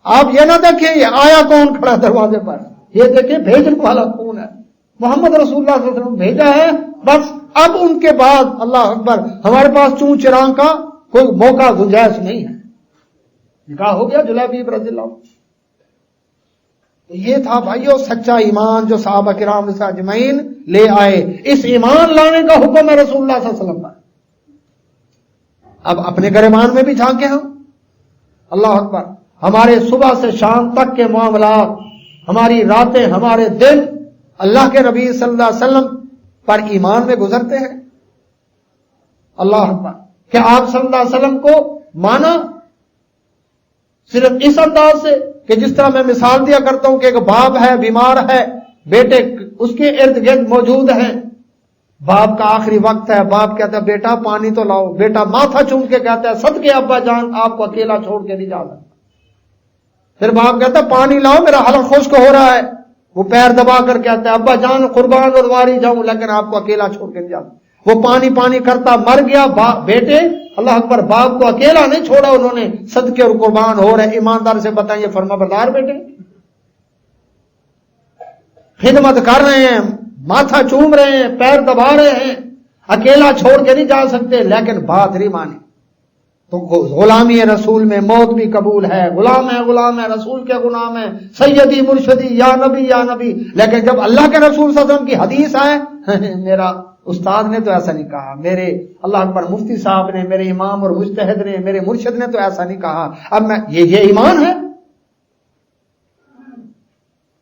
آپ یہ نہ دیکھیں یہ آیا کون کھڑا دروازے پر، یہ دیکھیں بھیجنے والا کون ہے، محمد رسول اللہ صلی اللہ علیہ وسلم بھیجا ہے. بس اب ان کے بعد اللہ اکبر ہمارے پاس چون چران کا کوئی موقع گنجائش نہیں ہے. نکاح ہو گیا جلیبیب رضی اللہ عنہ. یہ تھا بھائیو سچا ایمان جو صحابہ کرام اجمعین لے آئے. اس ایمان لانے کا حکم ہے رسول اللہ صلی اللہ علیہ وسلم پر. اب اپنے گریبان میں بھی جھانکے ہم. اللہ اکبر. ہمارے صبح سے شام تک کے معاملات، ہماری راتیں، ہمارے دن اللہ کے نبی صلی اللہ علیہ وسلم پر ایمان میں گزرتے ہیں. اللہ اکبر. کہ آپ صلی اللہ علیہ وسلم کو مانا صرف اس انداز سے کہ جس طرح میں مثال دیا کرتا ہوں کہ ایک باپ ہے، بیمار ہے، بیٹے اس کے ارد گرد موجود ہیں، باپ کا آخری وقت ہے، باپ کہتا ہے بیٹا پانی تو لاؤ، بیٹا ماتھا چوم کے کہتا ہے صدقے ابا جان آپ کو اکیلا چھوڑ کے نہیں جا سکتا. پھر باپ کہتا ہے پانی لاؤ میرا حلق خشک ہو رہا ہے، وہ پیر دبا کر کہتا ہے ابا جان قربان اور واری جاؤں لیکن آپ کو اکیلا چھوڑ کے نہیں جا سکتا. وہ پانی کرتا مر گیا. بیٹے اللہ اکبر باپ کو اکیلا نہیں چھوڑا انہوں نے، صدقے اور قربان ہو رہے. ایماندار سے بتائیں یہ فرما بردار بیٹے. خدمت کر رہے ہیں، ماتھا چوم رہے ہیں، پیر دبا رہے ہیں، اکیلا چھوڑ کے نہیں جا سکتے، لیکن بات نہیں مانی تو غلامی رسول میں موت بھی قبول ہے، غلام ہے رسول کے غلام ہے، سیدی مرشدی یا نبی، لیکن جب اللہ کے رسول صلی اللہ علیہ وسلم کی حدیث آئے میرا استاد نے تو ایسا نہیں کہا، میرے اللہ اکبر مفتی صاحب نے، میرے امام اور مجتہد نے، میرے مرشد نے تو ایسا نہیں کہا، اب میں یہ ایمان ہے؟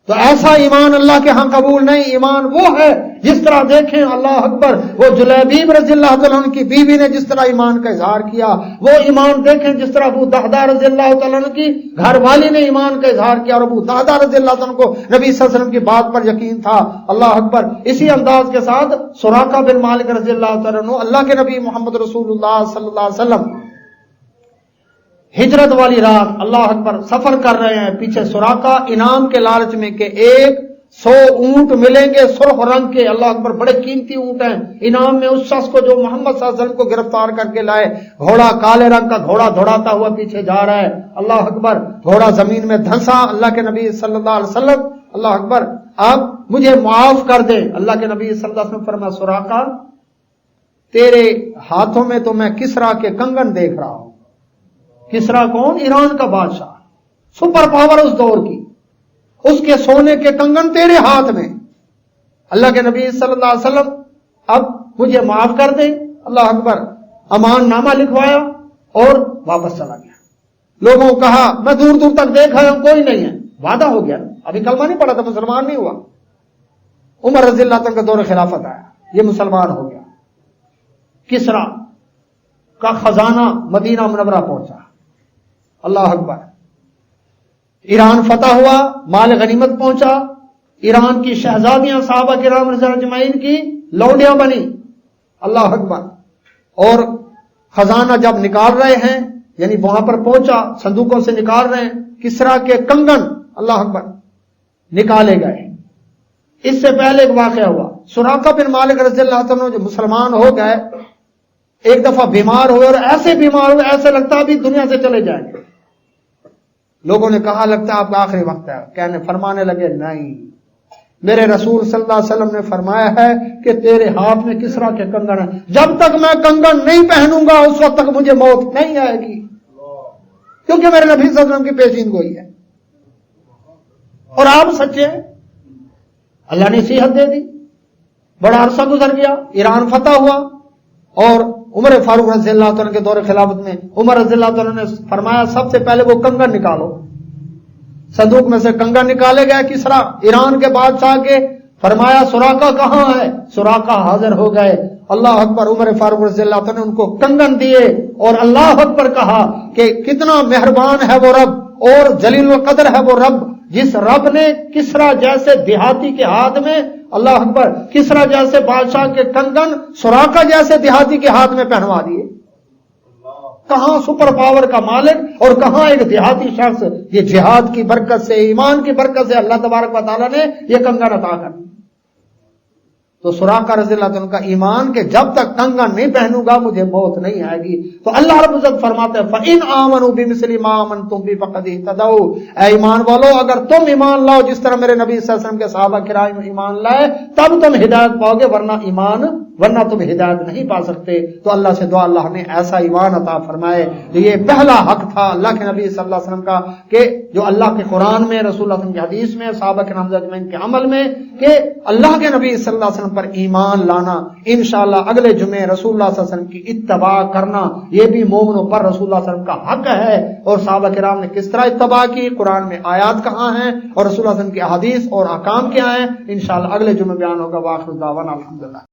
تو ایسا ایمان اللہ کے ہاں قبول نہیں۔ ایمان وہ ہے جس طرح دیکھیں اللہ اکبر وہ جلیبیب رضی اللہ تعالیٰ عنہ کی بیوی نے جس طرح ایمان کا اظہار کیا، وہ ایمان دیکھیں جس طرح ابو دہدہ رضی اللہ تعالیٰ عنہ کی گھر والی نے ایمان کا اظہار کیا، اور ابو دہدہ رضی اللہ تعالیٰ عنہ کو نبی صلی اللہ علیہ وسلم کی بات پر یقین تھا۔ اللہ اکبر۔ اسی انداز کے ساتھ سراقہ بن مالک رضی اللہ تعالیٰ عنہ، اللہ کے نبی محمد رسول اللہ صلی اللہ علیہ وسلم ہجرت والی رات اللہ اکبر سفر کر رہے ہیں، پیچھے سراقہ انعام کے لالچ میں کہ 100 اونٹ ملیں گے سرخ رنگ کے، اللہ اکبر بڑے قیمتی اونٹ ہیں، انعام میں اس شخص کو جو محمد صلی اللہ علیہ وسلم کو گرفتار کر کے لائے، گھوڑا کالے رنگ کا گھوڑا دوڑاتا ہوا پیچھے جا رہا ہے، اللہ اکبر، گھوڑا زمین میں دھنسا، اللہ کے نبی صلی اللہ علیہ وسلم اللہ اکبر اب مجھے معاف کر دے، اللہ کے نبی صلی اللہ علیہ وسلم فرمایا سراقہ تیرے ہاتھوں میں تو میں کسرا کے کنگن دیکھ رہا ہوں۔ کسرا کون؟ ایران کا بادشاہ، سپر پاور اس دور کی، اس کے سونے کے کنگن تیرے ہاتھ میں، اللہ کے نبی صلی اللہ علیہ وسلم اب مجھے معاف کر دیں، اللہ اکبر، امان نامہ لکھوایا اور واپس چلا گیا۔ لوگوں کو کہا میں دور دور تک دیکھ آیا ہوں کوئی نہیں ہے، وعدہ ہو گیا، ابھی کلمہ نہیں پڑا تھا، مسلمان نہیں ہوا۔ عمر رضی اللہ عنہ کا دور خلافت آیا، یہ مسلمان ہو گیا۔ کسرا کا خزانہ مدینہ منورہ پہنچا، اللہ اکبر، ایران فتح ہوا، مال غنیمت پہنچا، ایران کی شہزادیاں صحابہ کرام رضی اللہ اجمعین کی لونڈیاں بنی، اللہ اکبر، اور خزانہ جب نکال رہے ہیں یعنی وہاں پر پہنچا، صندوقوں سے نکال رہے ہیں، کسرا کے کنگن اللہ اکبر نکالے گئے۔ اس سے پہلے ایک واقعہ ہوا، سراقہ بن مالک رضی اللہ عنہ جو مسلمان ہو گئے، ایک دفعہ بیمار ہوئے، اور ایسے بیمار ہوئے ایسے لگتا ابھی دنیا سے چلے جائیں گے۔ لوگوں نے کہا لگتا ہے آپ کا آخری وقت ہے، کہنے فرمانے لگے نہیں، میرے رسول صلی اللہ علیہ وسلم نے فرمایا ہے کہ تیرے ہاتھ میں کسرا کے کنگن ہیں، جب تک میں کنگن نہیں پہنوں گا اس وقت تک مجھے موت نہیں آئے گی، کیونکہ میرے نبی صلی اللہ علیہ وسلم کی پیشین گوئی ہے۔ اور آپ سچے ہیں، اللہ نے صحت دے دی، بڑا عرصہ گزر گیا، ایران فتح ہوا، اور عمر فاروق رضی اللہ تعالیٰ کے دور خلافت میں عمر رضی اللہ تعالیٰ نے فرمایا سب سے پہلے وہ کنگن نکالو، صندوق میں سے کنگن نکالے گئے، کسرا ایران کے بادشاہ کے، فرمایا سراقہ کہاں ہے؟ سراقہ حاضر ہو گئے، اللہ اکبر، عمر فاروق رضی اللہ تعالیٰ نے ان کو کنگن دیے، اور اللہ اکبر کہا کہ کتنا مہربان ہے وہ رب اور جلیل القدر ہے وہ رب، جس رب نے کسرا جیسے دیہاتی کے ہاتھ میں، اللہ اکبر، کسرا جیسے بادشاہ کے کنگن سراقہ جیسے دیہاتی کے ہاتھ میں پہنوا دیے۔ کہاں سپر پاور کا مالک اور کہاں ایک دیہاتی شخص، یہ جہاد کی برکت سے، ایمان کی برکت سے اللہ تبارک و تعالیٰ نے یہ کنگن عطا کر دی۔ تو سراقہ رضی اللہ عنہ کا ایمان کہ جب تک کنگن نہیں پہنوں گا مجھے موت نہیں آئے گی۔ تو اللہ رب العزت فرماتے ہیں فَإِنْ آمَنُوا بِمِثْلِ مَا آمَنْتُمْ بِهِ فَقَدِ اهْتَدَوْا، اے ایمان والو اگر تم ایمان لاؤ جس طرح میرے نبی صلی اللہ علیہ وسلم کے صحابہ کرام ایمان لائے تب تم ہدایت پاؤ گے، ورنہ تم ہدایت نہیں پا سکتے۔ تو اللہ سے دعا اللہ نے ایسا ایمان عطا فرمائے۔ یہ پہلا حق تھا اللہ کے نبی صلی اللہ علیہ وسلم کا کہ جو اللہ کے قرآن میں، رسول اللہ صلی اللہ علیہ وسلم کی حدیث میں، صحابہ کرام اجمعین کے عمل میں، کہ اللہ کے نبی صلی اللہ علیہ وسلم پر ایمان لانا۔ انشاءاللہ اگلے جمعے رسول اللہ صلی اللہ علیہ وسلم کی اتباع کرنا یہ بھی مومنوں پر رسول اللہ صلی اللہ علیہ وسلم کا حق ہے، اور صحابہ کرام نے کس طرح اتباع کی، قرآن میں آیات کہاں ہیں اور رسول اللہ صلی اللہ علیہ وسلم کی احادیث اور احکام کیا ہیں، انشاءاللہ اگلے جمعے بیان ہوگا۔ وآخر دعوانا الحمدللہ۔